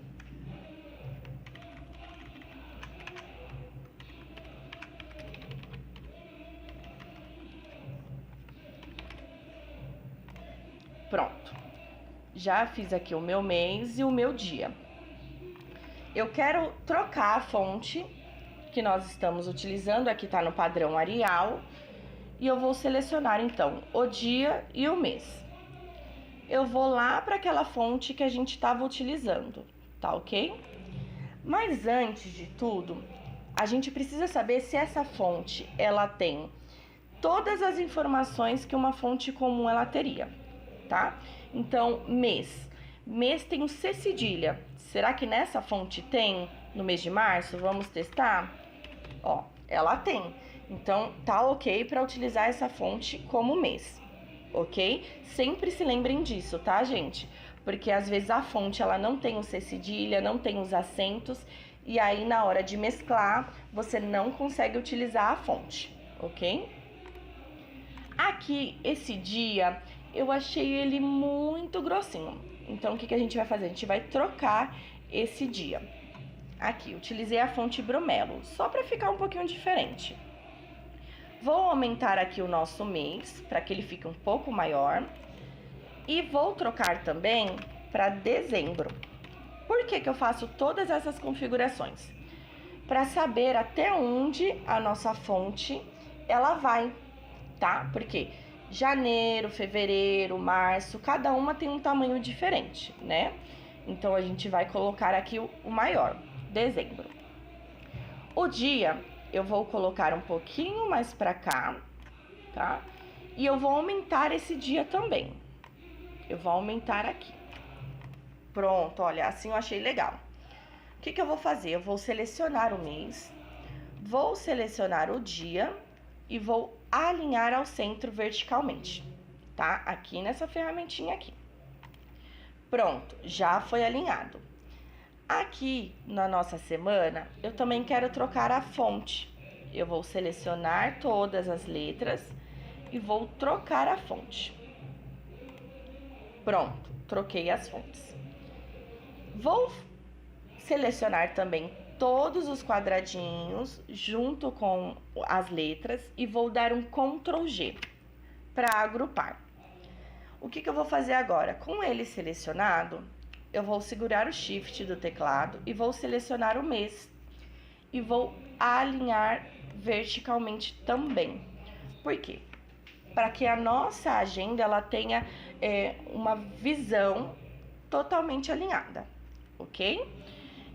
Speaker 1: Pronto. Já fiz aqui o meu mês e o meu dia. Eu quero trocar a fonte que nós estamos utilizando, aqui tá no padrão Arial, e eu vou selecionar, então, o dia e o mês. Eu vou lá para aquela fonte que a gente estava utilizando, tá ok? Mas antes de tudo, a gente precisa saber se essa fonte, ela tem todas as informações que uma fonte comum ela teria, tá? Então, mês. Mês tem o C cedilha. Será que nessa fonte tem no mês de março? Vamos testar? Ó, ela tem. Então, tá ok para utilizar essa fonte como mês, ok? Sempre se lembrem disso, tá, gente? Porque às vezes a fonte, ela não tem o C cedilha, não tem os acentos, e aí na hora de mesclar, você não consegue utilizar a fonte, ok? Aqui, esse dia, eu achei ele muito grossinho. Então, o que a gente vai fazer? A gente vai trocar esse dia. Aqui, utilizei a fonte Bromelo, só para ficar um pouquinho diferente. Vou aumentar aqui o nosso mês, para que ele fique um pouco maior. E vou trocar também para dezembro. Por que eu faço todas essas configurações? Para saber até onde a nossa fonte, ela vai, tá? Porque janeiro, fevereiro, março, cada uma tem um tamanho diferente, né? Então, a gente vai colocar aqui o maior, dezembro. O dia, eu vou colocar um pouquinho mais pra cá, tá? E eu vou aumentar esse dia também. Eu vou aumentar aqui. Pronto, olha, assim eu achei legal. O que eu vou fazer? Eu vou selecionar o mês, vou selecionar o dia e vou alinhar ao centro verticalmente, tá? Aqui nessa ferramentinha aqui. Pronto, já foi alinhado. Aqui na nossa semana, eu também quero trocar a fonte. Eu vou selecionar todas as letras e vou trocar a fonte. Pronto, troquei as fontes. Vou selecionar também todos os quadradinhos junto com as letras e vou dar um Ctrl G para agrupar. O que eu vou fazer agora? Com ele selecionado, eu vou segurar o Shift do teclado e vou selecionar o mês e vou alinhar verticalmente também. Por quê? Para que a nossa agenda ela tenha uma visão totalmente alinhada, ok?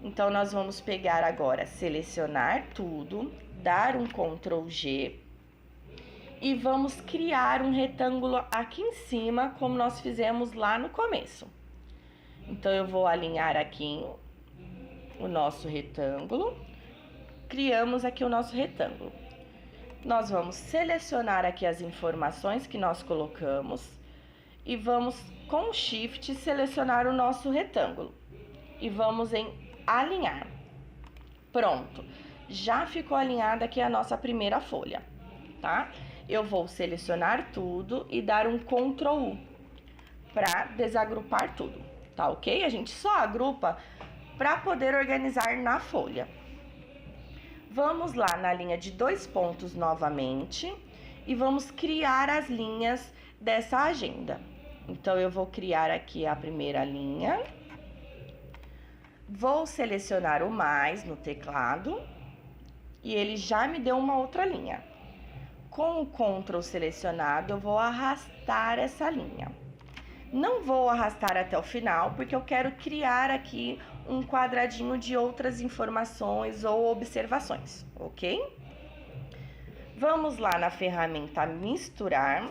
Speaker 1: Então, nós vamos pegar agora, selecionar tudo, dar um Ctrl G e vamos criar um retângulo aqui em cima, como nós fizemos lá no começo. Então, eu vou alinhar aqui o nosso retângulo, criamos aqui o nosso retângulo. Nós vamos selecionar aqui as informações que nós colocamos e vamos, com o Shift, selecionar o nosso retângulo. E vamos em alinhar. Pronto, já ficou alinhada aqui a nossa primeira folha, tá? Eu vou selecionar tudo e dar um Ctrl U para desagrupar tudo, tá ok? A gente só agrupa para poder organizar na folha. Vamos lá na linha de 2 pontos novamente e vamos criar as linhas dessa agenda. Então, eu vou criar aqui a primeira linha. Vou selecionar o mais no teclado e ele já me deu uma outra linha. Com o Ctrl selecionado, eu vou arrastar essa linha. Não vou arrastar até o final, porque eu quero criar aqui um quadradinho de outras informações ou observações, ok? Vamos lá na ferramenta misturar,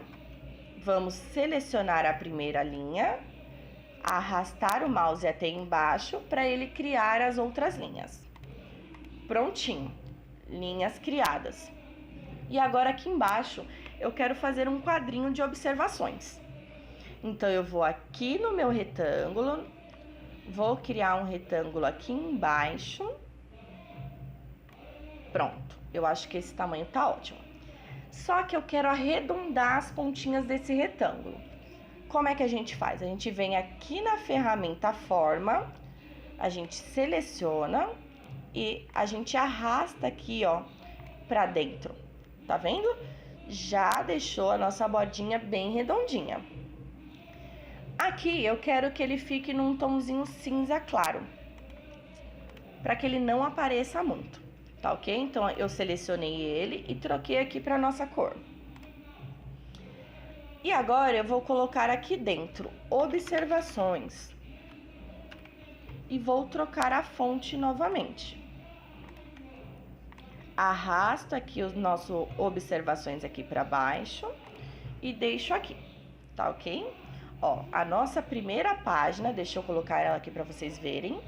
Speaker 1: vamos selecionar a primeira linha, arrastar o mouse até embaixo para ele criar as outras linhas. Prontinho, linhas criadas. E agora aqui embaixo eu quero fazer um quadrinho de observações. Então, eu vou aqui no meu retângulo, vou criar um retângulo aqui embaixo. Pronto, eu acho que esse tamanho tá ótimo. Só que eu quero arredondar as pontinhas desse retângulo. Como é que a gente faz? A gente vem aqui na ferramenta Forma, a gente seleciona e a gente arrasta aqui, ó, pra dentro. Tá vendo? Já deixou a nossa bordinha bem redondinha. Aqui eu quero que ele fique num tomzinho cinza claro, para que ele não apareça muito, tá ok? Então, eu selecionei ele e troquei aqui para nossa cor. E agora eu vou colocar aqui dentro observações e vou trocar a fonte novamente. Arrasto aqui os nossos observações aqui para baixo e deixo aqui, tá ok? Ó, a nossa primeira página, deixa eu colocar ela aqui para vocês verem.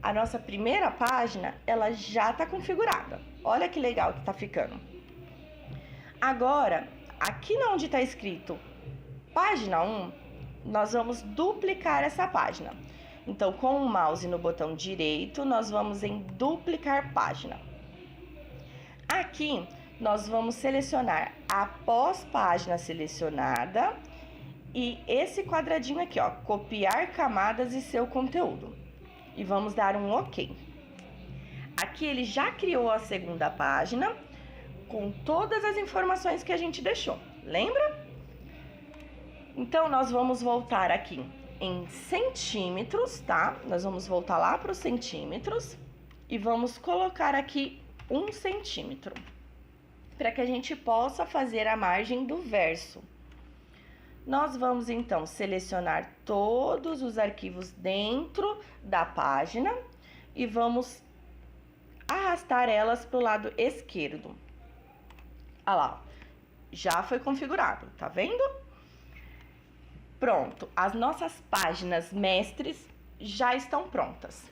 Speaker 1: A nossa primeira página, ela já tá configurada. Olha que legal que tá ficando. Agora, aqui onde tá escrito página 1, nós vamos duplicar essa página. Então, com o mouse no botão direito, nós vamos em duplicar página. Aqui, nós vamos selecionar após página selecionada e esse quadradinho aqui, ó, copiar camadas e seu conteúdo. E vamos dar um OK. Aqui ele já criou a segunda página com todas as informações que a gente deixou, lembra? Então, nós vamos voltar aqui em centímetros, tá? Nós vamos voltar lá para os centímetros e vamos colocar aqui 1 centímetro, para que a gente possa fazer a margem do verso. Nós vamos, então, selecionar todos os arquivos dentro da página e vamos arrastar elas para o lado esquerdo. Olha lá, já foi configurado, tá vendo? Pronto, as nossas páginas mestres já estão prontas.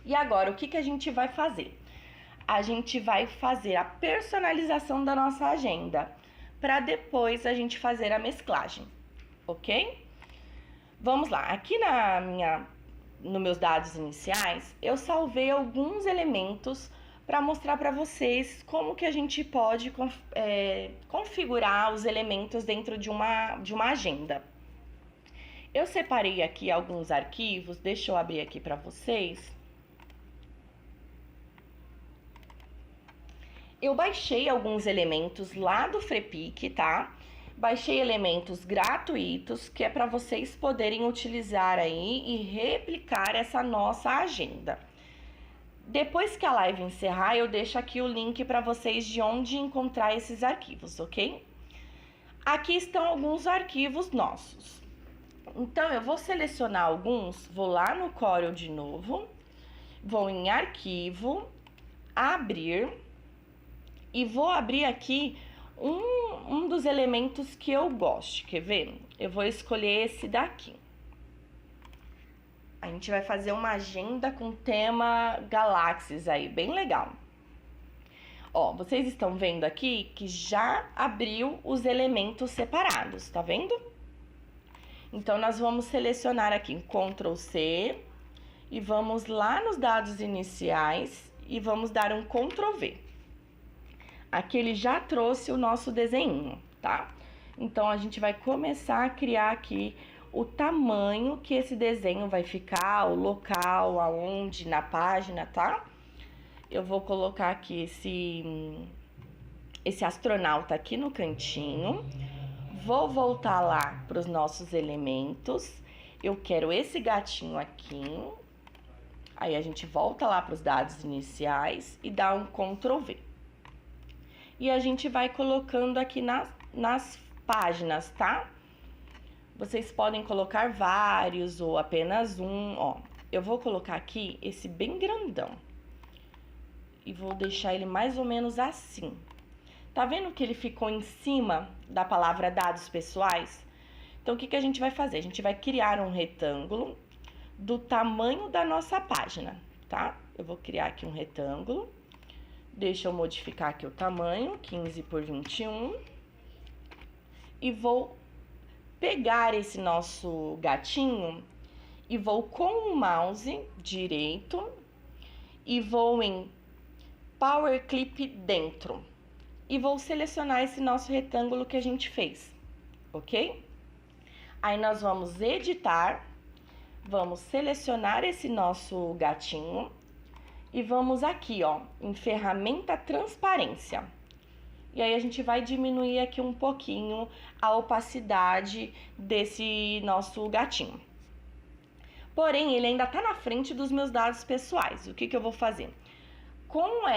Speaker 1: E agora, o que a gente vai fazer? A gente vai fazer a personalização da nossa agenda, para depois a gente fazer a mesclagem, ok? Vamos lá, aqui nos meus dados iniciais, eu salvei alguns elementos para mostrar para vocês como que a gente pode configurar os elementos dentro de uma agenda. Eu separei aqui alguns arquivos, deixa eu abrir aqui para vocês. Eu baixei alguns elementos lá do Freepik, tá? Baixei elementos gratuitos que é para vocês poderem utilizar aí e replicar essa nossa agenda. Depois que a live encerrar, eu deixo aqui o link para vocês de onde encontrar esses arquivos, ok? Aqui estão alguns arquivos nossos. Então, eu vou selecionar alguns, vou lá no Corel de novo, vou em Arquivo, Abrir, e vou abrir aqui um dos elementos que eu gosto. Quer ver? Eu vou escolher esse daqui. A gente vai fazer uma agenda com tema galáxias aí, bem legal. Ó, vocês estão vendo aqui que já abriu os elementos separados, tá vendo? Então, nós vamos selecionar aqui em Ctrl C e vamos lá nos dados iniciais e vamos dar um Ctrl V. Aqui ele já trouxe o nosso desenho, tá? Então, a gente vai começar a criar aqui o tamanho que esse desenho vai ficar, o local, aonde, na página, tá? Eu vou colocar aqui esse astronauta aqui no cantinho. Vou voltar lá para os nossos elementos. Eu quero esse gatinho aqui. Aí, a gente volta lá para os dados iniciais e dá um Ctrl V. E a gente vai colocando aqui nas páginas, tá? Vocês podem colocar vários ou apenas um, ó. Eu vou colocar aqui esse bem grandão. E vou deixar ele mais ou menos assim. Tá vendo que ele ficou em cima da palavra dados pessoais? Então, o que a gente vai fazer? A gente vai criar um retângulo do tamanho da nossa página, tá? Eu vou criar aqui um retângulo. Deixa eu modificar aqui o tamanho, 15 por 21. E vou pegar esse nosso gatinho e vou com o mouse direito e vou em Power Clip dentro. E vou selecionar esse nosso retângulo que a gente fez, ok? Aí, nós vamos editar, vamos selecionar esse nosso gatinho e vamos aqui, ó, em ferramenta transparência. E aí, a gente vai diminuir aqui um pouquinho a opacidade desse nosso gatinho. Porém, ele ainda tá na frente dos meus dados pessoais. O que eu vou fazer? Com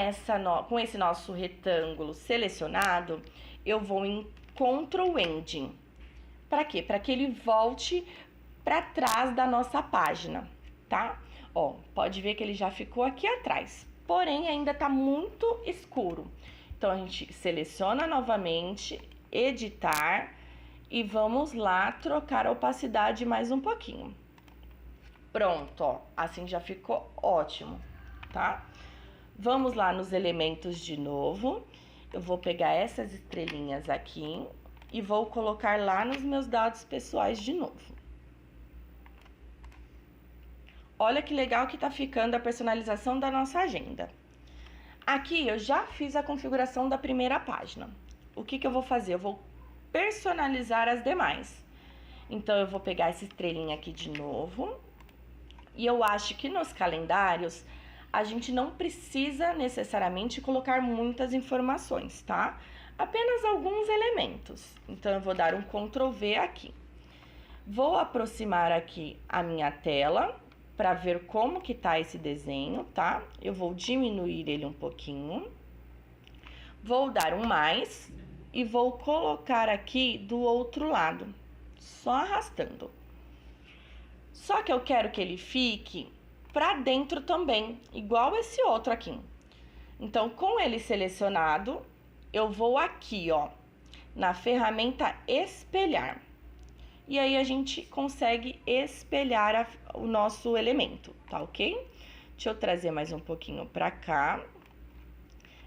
Speaker 1: esse nosso retângulo selecionado, eu vou em Ctrl End. Para quê? Para que ele volte para trás da nossa página, tá? Ó, pode ver que ele já ficou aqui atrás, porém ainda tá muito escuro. Então, a gente seleciona novamente, editar e vamos lá trocar a opacidade mais um pouquinho. Pronto, ó, assim já ficou ótimo, tá? Vamos lá nos elementos de novo. Eu vou pegar essas estrelinhas aqui e vou colocar lá nos meus dados pessoais de novo. Olha que legal que tá ficando a personalização da nossa agenda. Aqui eu já fiz a configuração da primeira página. O que eu vou fazer? Eu vou personalizar as demais. Então, eu vou pegar essa estrelinha aqui de novo. E eu acho que nos calendários a gente não precisa necessariamente colocar muitas informações, tá? Apenas alguns elementos. Então, eu vou dar um Ctrl V aqui. Vou aproximar aqui a minha tela para ver como que tá esse desenho, tá? Eu vou diminuir ele um pouquinho. Vou dar um mais e vou colocar aqui do outro lado, só arrastando. Só que eu quero que ele fique para dentro também, igual esse outro aqui. Então, com ele selecionado, eu vou aqui, ó, na ferramenta espelhar. E aí, a gente consegue espelhar o nosso elemento, tá ok? Deixa eu trazer mais um pouquinho para cá.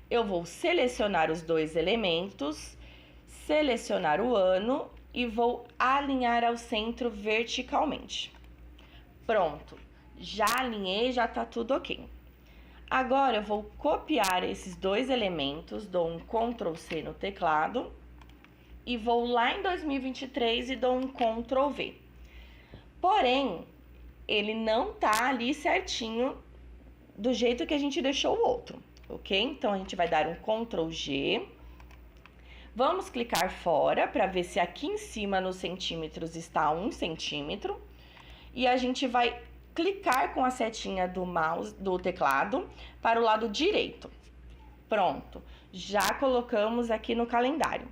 Speaker 1: Eu vou selecionar os dois elementos, selecionar o ano e vou alinhar ao centro verticalmente. Pronto, já alinhei, já tá tudo ok. Agora, eu vou copiar esses dois elementos, dou um Ctrl C no teclado e vou lá em 2023 e dou um Ctrl V. Porém, ele não tá ali certinho do jeito que a gente deixou o outro, ok? Então, a gente vai dar um Ctrl G. Vamos clicar fora para ver se aqui em cima nos centímetros está 1 centímetro. E a gente vai clicar com a setinha do mouse, do teclado, para o lado direito. Pronto, já colocamos aqui no calendário.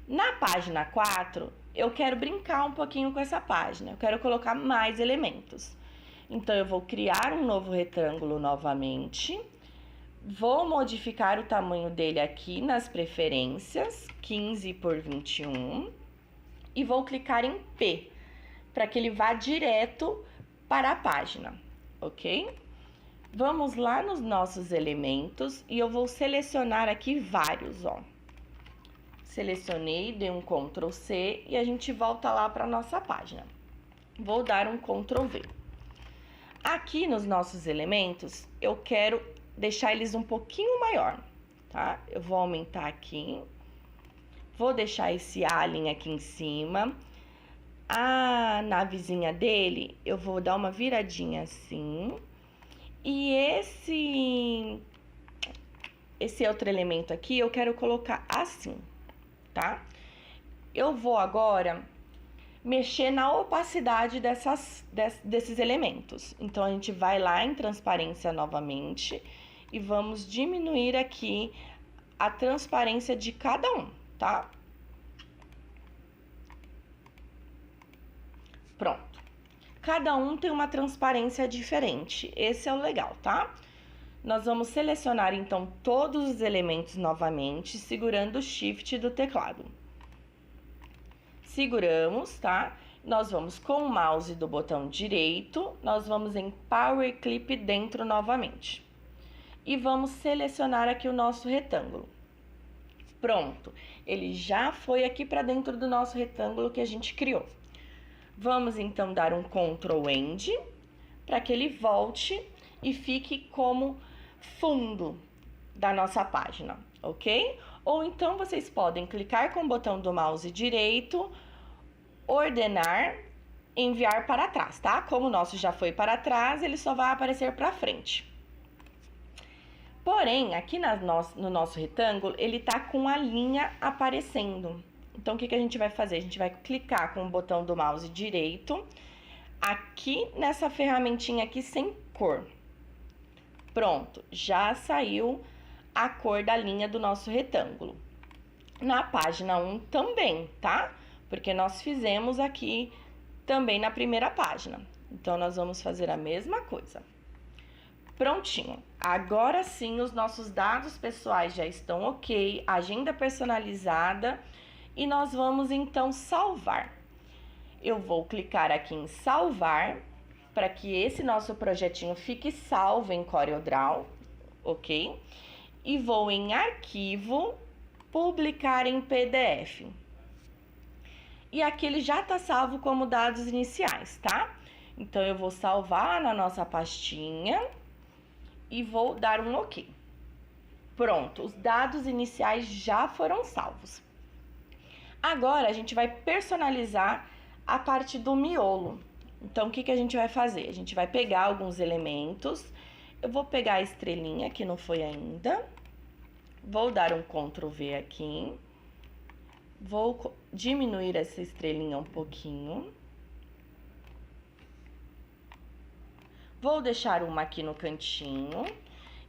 Speaker 1: Na página 4, eu quero brincar um pouquinho com essa página, eu quero colocar mais elementos. Então, eu vou criar um novo retângulo novamente, vou modificar o tamanho dele aqui nas preferências, 15 por 21, e vou clicar em P, para que ele vá direto para a página, ok? Vamos lá nos nossos elementos e eu vou selecionar aqui vários, ó. Selecionei, dei um Ctrl C e a gente volta lá para a nossa página. Vou dar um Ctrl V. Aqui nos nossos elementos, eu quero deixar eles um pouquinho maior, tá? Eu vou aumentar aqui, vou deixar esse alien aqui em cima. A navezinha dele, eu vou dar uma viradinha assim. E esse outro elemento aqui, eu quero colocar assim, tá? Eu vou agora mexer na opacidade desses elementos. Então, a gente vai lá em transparência novamente e vamos diminuir aqui a transparência de cada um, tá? Pronto. Cada um tem uma transparência diferente. Esse é o legal, tá? Nós vamos selecionar, então, todos os elementos novamente, segurando o Shift do teclado. Seguramos, tá? Nós vamos com o mouse do botão direito, nós vamos em Power Clip dentro novamente. E vamos selecionar aqui o nosso retângulo. Pronto, ele já foi aqui para dentro do nosso retângulo que a gente criou. Vamos, então, dar um Ctrl End para que ele volte e fique como fundo da nossa página, ok? Ou então, vocês podem clicar com o botão do mouse direito, ordenar, enviar para trás, tá? Como o nosso já foi para trás, ele só vai aparecer para frente. Porém, aqui no nosso retângulo, ele tá com a linha aparecendo. Então, o que a gente vai fazer? A gente vai clicar com o botão do mouse direito, aqui nessa ferramentinha aqui sem cor. Pronto, já saiu a cor da linha do nosso retângulo. Na página 1 também, tá? Porque nós fizemos aqui também na primeira página. Então, nós vamos fazer a mesma coisa. Prontinho. Agora sim, os nossos dados pessoais já estão ok, agenda personalizada. E nós vamos, então, salvar. Eu vou clicar aqui em salvar, para que esse nosso projetinho fique salvo em CorelDRAW, ok? E vou em arquivo, publicar em PDF. E aqui ele já está salvo como dados iniciais, tá? Então, eu vou salvar na nossa pastinha e vou dar um ok. Pronto, os dados iniciais já foram salvos. Agora, a gente vai personalizar a parte do miolo. Então, o que a gente vai fazer? A gente vai pegar alguns elementos. Eu vou pegar a estrelinha, que não foi ainda. Vou dar um Ctrl V aqui. Vou diminuir essa estrelinha um pouquinho. Vou deixar uma aqui no cantinho.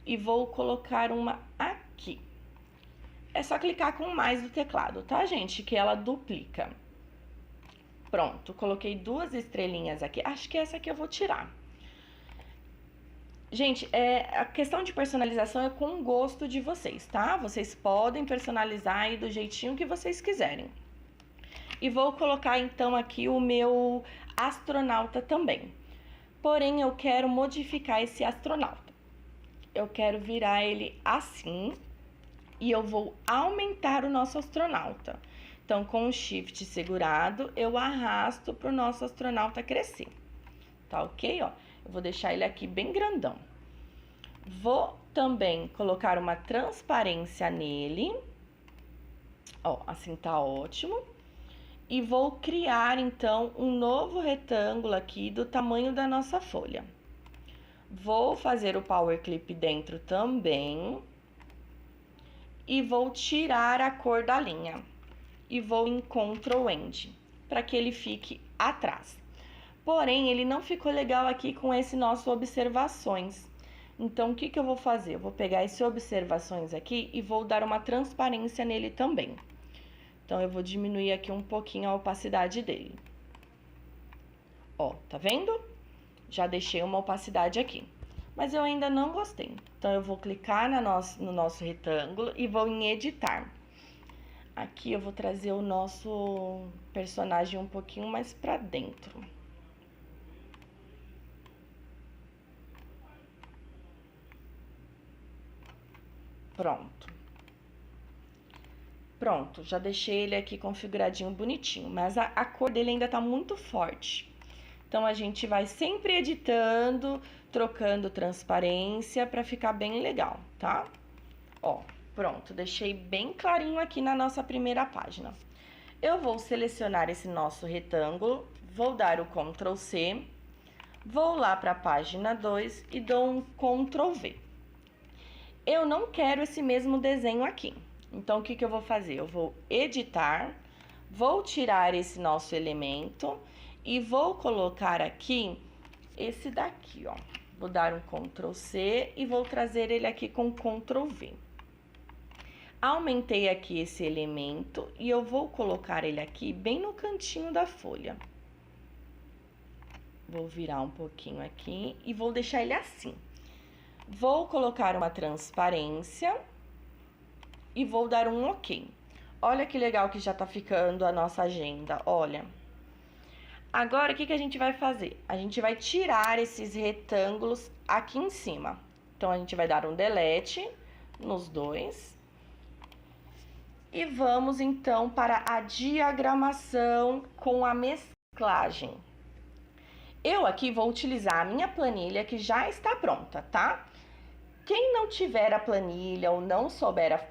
Speaker 1: E vou colocar uma aqui. É só clicar com mais do teclado, tá, gente? Que ela duplica. Pronto, coloquei duas estrelinhas aqui. Acho que essa aqui eu vou tirar. Gente, a questão de personalização é com o gosto de vocês, tá? Vocês podem personalizar aí do jeitinho que vocês quiserem. E vou colocar, então, aqui o meu astronauta também. Porém, eu quero modificar esse astronauta. Eu quero virar ele assim. E eu vou aumentar o nosso astronauta. Então, com o Shift segurado, eu arrasto para o nosso astronauta crescer. Tá ok? Ó, eu vou deixar ele aqui bem grandão. Vou também colocar uma transparência nele. Ó, assim tá ótimo. E vou criar, então, um novo retângulo aqui do tamanho da nossa folha. Vou fazer o Power Clip dentro também. e vou tirar a cor da linha. E vou em Ctrl End, para que ele fique atrás. Porém, ele não ficou legal aqui com esse nosso observações. Então, o que eu vou fazer? Eu vou pegar esse observações aqui e vou dar uma transparência nele também. Então, eu vou diminuir aqui um pouquinho a opacidade dele. Ó, tá vendo? Já deixei uma opacidade aqui. Mas eu ainda não gostei. Então, eu vou clicar no nosso retângulo e vou em editar. Aqui eu vou trazer o nosso personagem um pouquinho mais pra dentro. Pronto. Pronto, já deixei ele aqui configuradinho bonitinho, mas a cor dele ainda tá muito forte. Então, a gente vai sempre editando, trocando transparência para ficar bem legal, tá? Ó, pronto, deixei bem clarinho aqui na nossa primeira página. Eu vou selecionar esse nosso retângulo, vou dar o Ctrl C, vou lá para a página 2 e dou um Ctrl V. Eu não quero esse mesmo desenho aqui. Então, o que eu vou fazer? Eu vou editar, vou tirar esse nosso elemento e vou colocar aqui esse daqui, ó. Vou dar um Ctrl C e vou trazer ele aqui com Ctrl V. Aumentei aqui esse elemento e eu vou colocar ele aqui bem no cantinho da folha. Vou virar um pouquinho aqui e vou deixar ele assim. Vou colocar uma transparência e vou dar um OK. Olha que legal que já tá ficando a nossa agenda, olha. Agora, o que a gente vai fazer? A gente vai tirar esses retângulos aqui em cima. Então, a gente vai dar um delete nos dois. E vamos, então, para a diagramação com a mesclagem. Eu aqui vou utilizar a minha planilha que já está pronta, tá? Quem não tiver a planilha ou não souber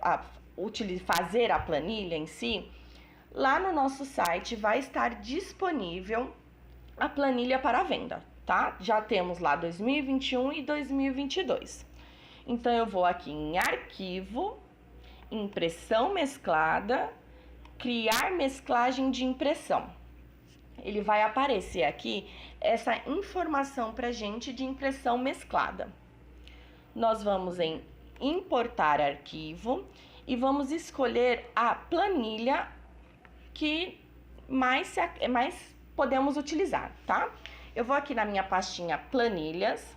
Speaker 1: fazer a planilha em si, lá no nosso site vai estar disponível a planilha para venda, tá? Já temos lá 2021 e 2022. Então, eu vou aqui em Arquivo, Impressão Mesclada, Criar Mesclagem de Impressão. Ele vai aparecer aqui essa informação pra gente de impressão mesclada. Nós vamos em Importar Arquivo e vamos escolher a planilha que mais podemos utilizar, tá? Eu vou aqui na minha pastinha Planilhas,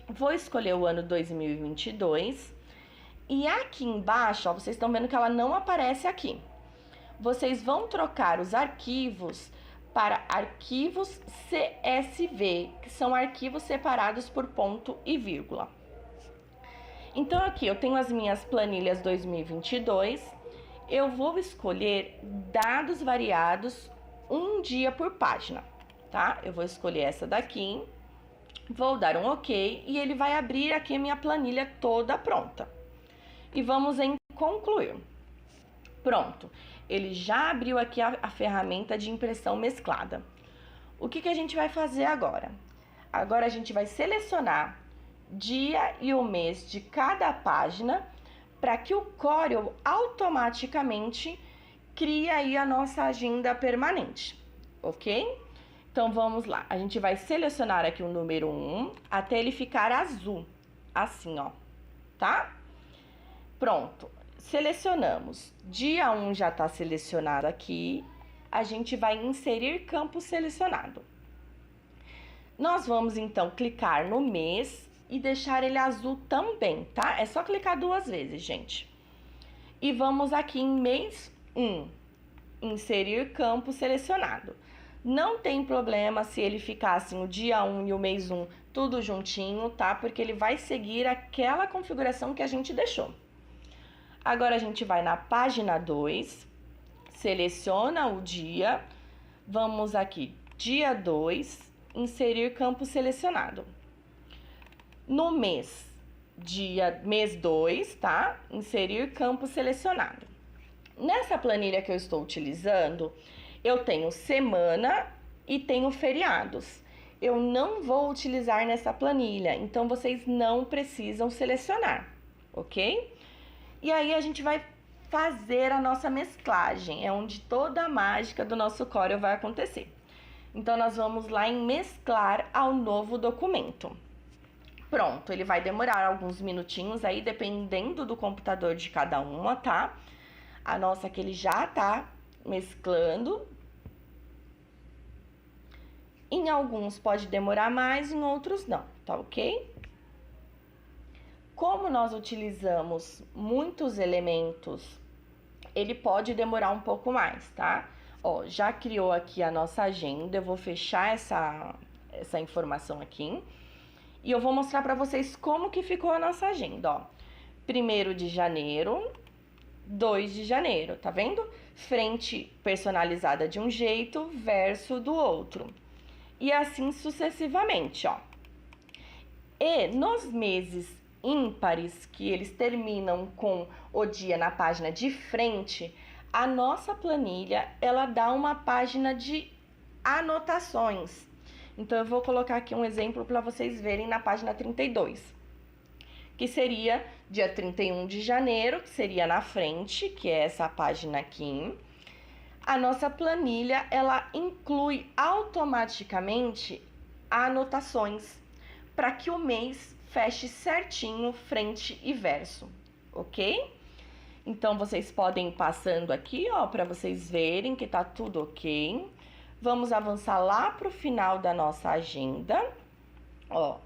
Speaker 1: vou escolher o ano 2022 e aqui embaixo, ó, vocês estão vendo que ela não aparece aqui. Vocês vão trocar os arquivos para arquivos CSV, que são arquivos separados por ponto e vírgula. Então, aqui eu tenho as minhas planilhas 2022, eu vou escolher dados variados um dia por página, tá? Eu vou escolher essa daqui, vou dar um OK e ele vai abrir aqui a minha planilha toda pronta. E vamos em concluir. Pronto, ele já abriu aqui a ferramenta de impressão mesclada. O que a gente vai fazer agora? Agora a gente vai selecionar dia e o mês de cada página para que o Corel automaticamente crie aí a nossa agenda permanente, ok? Então, vamos lá. A gente vai selecionar aqui o número 1 até ele ficar azul, assim, ó, tá? Pronto. Selecionamos. Dia 1 já está selecionado aqui. A gente vai inserir campo selecionado. Nós vamos, então, clicar no mês e deixar ele azul também, tá? É só clicar 2 vezes, gente. E vamos aqui em mês 1, inserir campo selecionado. Não tem problema se ele ficar assim, o dia 1 e o mês 1, tudo juntinho, tá? Porque ele vai seguir aquela configuração que a gente deixou. Agora, a gente vai na página 2, seleciona o dia, vamos aqui, dia 2, inserir campo selecionado. No mês 2, tá? Inserir campo selecionado. Nessa planilha que eu estou utilizando, eu tenho semana e tenho feriados. Eu não vou utilizar nessa planilha, então vocês não precisam selecionar, ok? E aí a gente vai fazer a nossa mesclagem, é onde toda a mágica do nosso Corel vai acontecer. Então, nós vamos lá em mesclar ao novo documento. Pronto, ele vai demorar alguns minutinhos aí, dependendo do computador de cada uma, tá? A nossa aqui, ele já tá mesclando. Em alguns pode demorar mais, em outros não, tá ok? Como nós utilizamos muitos elementos, ele pode demorar um pouco mais, tá? Ó, já criou aqui a nossa agenda, eu vou fechar essa informação aqui. E eu vou mostrar para vocês como que ficou a nossa agenda, ó. 1º de janeiro, 2 de janeiro, tá vendo? Frente personalizada de um jeito, verso do outro. E assim sucessivamente, ó. E nos meses ímpares, que eles terminam com o dia na página de frente, a nossa planilha, ela dá uma página de anotações. Então, eu vou colocar aqui um exemplo para vocês verem na página 32, que seria dia 31 de janeiro, que seria na frente, que é essa página aqui. A nossa planilha, ela inclui automaticamente anotações para que o mês feche certinho frente e verso, ok? Então, vocês podem ir passando aqui, ó, para vocês verem que tá tudo ok. Vamos avançar lá pro final da nossa agenda. Ó,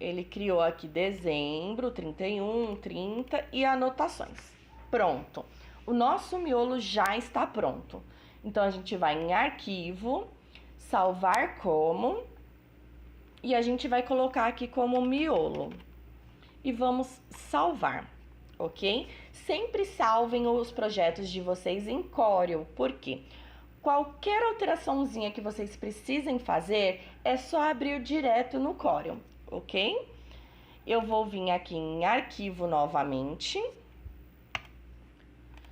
Speaker 1: ele criou aqui dezembro, 31, 30 e anotações. Pronto. O nosso miolo já está pronto. Então, a gente vai em arquivo, salvar como, e a gente vai colocar aqui como miolo. E vamos salvar, ok? Sempre salvem os projetos de vocês em Corel, por quê? Qualquer alteraçãozinha que vocês precisem fazer, é só abrir direto no Corel, ok? Eu vou vir aqui em arquivo novamente.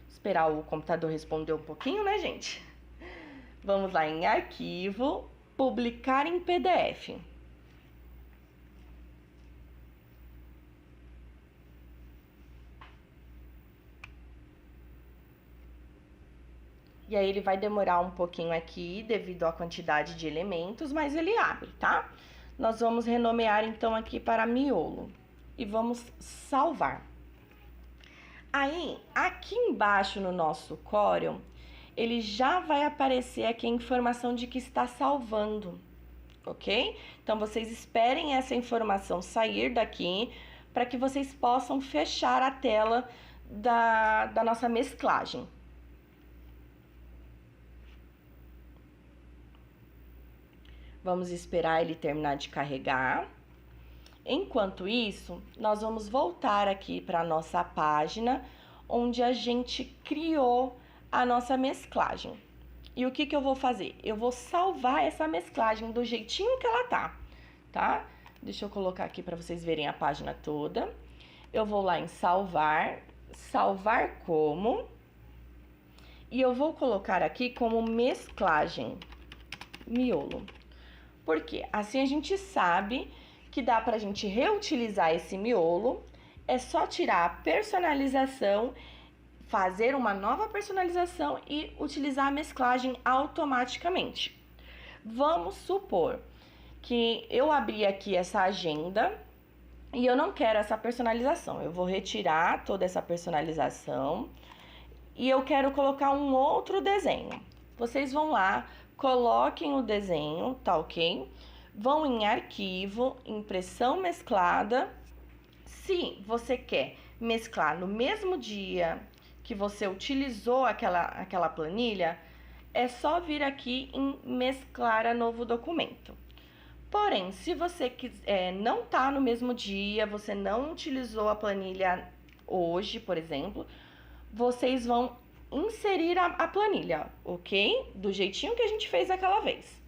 Speaker 1: Esperar o computador responder um pouquinho, né, gente? Vamos lá em arquivo, publicar em PDF. E aí, ele vai demorar um pouquinho aqui, devido à quantidade de elementos, mas ele abre, tá? Nós vamos renomear, então, aqui para miolo. E vamos salvar. Aí, aqui embaixo no nosso Corel, ele já vai aparecer aqui a informação de que está salvando, ok? Então, vocês esperem essa informação sair daqui, para que vocês possam fechar a tela da nossa mesclagem. Vamos esperar ele terminar de carregar. Enquanto isso, nós vamos voltar aqui para a nossa página, onde a gente criou a nossa mesclagem. E o que eu vou fazer? Eu vou salvar essa mesclagem do jeitinho que ela tá? Deixa eu colocar aqui para vocês verem a página toda. Eu vou lá em salvar, salvar como, e eu vou colocar aqui como mesclagem, miolo. Por quê? Assim a gente sabe que dá pra gente reutilizar esse miolo, é só tirar a personalização, fazer uma nova personalização e utilizar a mesclagem automaticamente. Vamos supor que eu abri aqui essa agenda e eu não quero essa personalização. Eu vou retirar toda essa personalização e eu quero colocar um outro desenho. Vocês vão lá, coloquem o desenho, tá ok? Vão em arquivo, impressão mesclada. Se você quer mesclar no mesmo dia que você utilizou aquela planilha, é só vir aqui em mesclar a novo documento. Porém, se você não tá no mesmo dia, você não utilizou a planilha hoje, por exemplo, vocês vão inserir a planilha, ok? Do jeitinho que a gente fez aquela vez.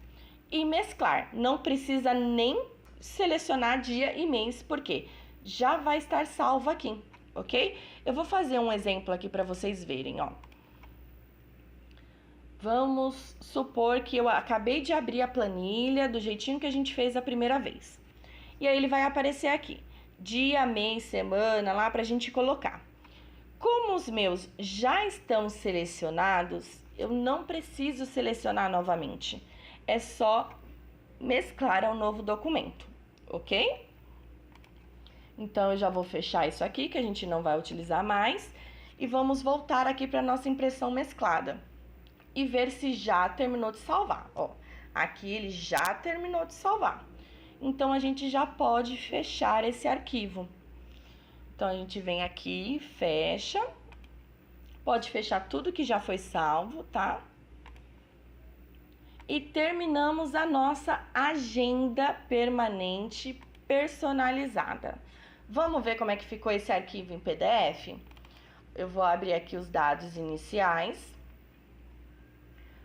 Speaker 1: E mesclar. Não precisa nem selecionar dia e mês, porque já vai estar salvo aqui, ok? Eu vou fazer um exemplo aqui para vocês verem, ó. Vamos supor que eu acabei de abrir a planilha do jeitinho que a gente fez a primeira vez. E aí ele vai aparecer aqui, dia, mês, semana, lá pra gente colocar. Como os meus já estão selecionados, eu não preciso selecionar novamente. É só mesclar ao novo documento, ok? Então, eu já vou fechar isso aqui, que a gente não vai utilizar mais. E vamos voltar aqui para a nossa impressão mesclada. E ver se já terminou de salvar. Ó, aqui ele já terminou de salvar. Então, a gente já pode fechar esse arquivo. Então, a gente vem aqui, fecha. Pode fechar tudo que já foi salvo, tá? E terminamos a nossa agenda permanente personalizada. Vamos ver como é que ficou esse arquivo em PDF? Eu vou abrir aqui os dados iniciais.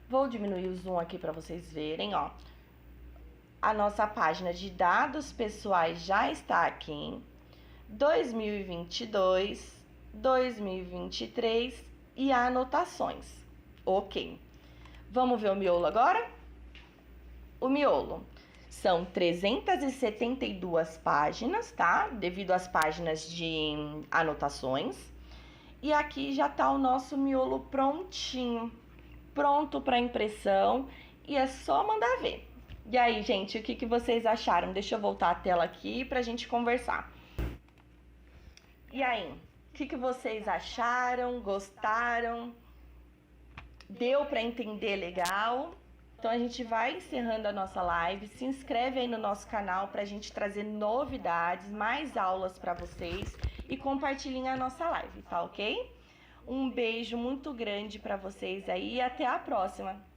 Speaker 1: Vou diminuir o zoom aqui para vocês verem, ó. A nossa página de dados pessoais já está aqui. 2022, 2023 e anotações. Ok. Vamos ver o miolo agora? O miolo. São 372 páginas, tá? Devido às páginas de anotações. E aqui já tá o nosso miolo prontinho, pronto para impressão. E é só mandar ver. E aí, gente, o que vocês acharam? Deixa eu voltar a tela aqui pra gente conversar. E aí, o que vocês acharam? Gostaram? Deu para entender legal? Então, a gente vai encerrando a nossa live. Se inscreve aí no nosso canal para a gente trazer novidades, mais aulas para vocês. E compartilhem a nossa live, tá ok? Um beijo muito grande para vocês aí e até a próxima!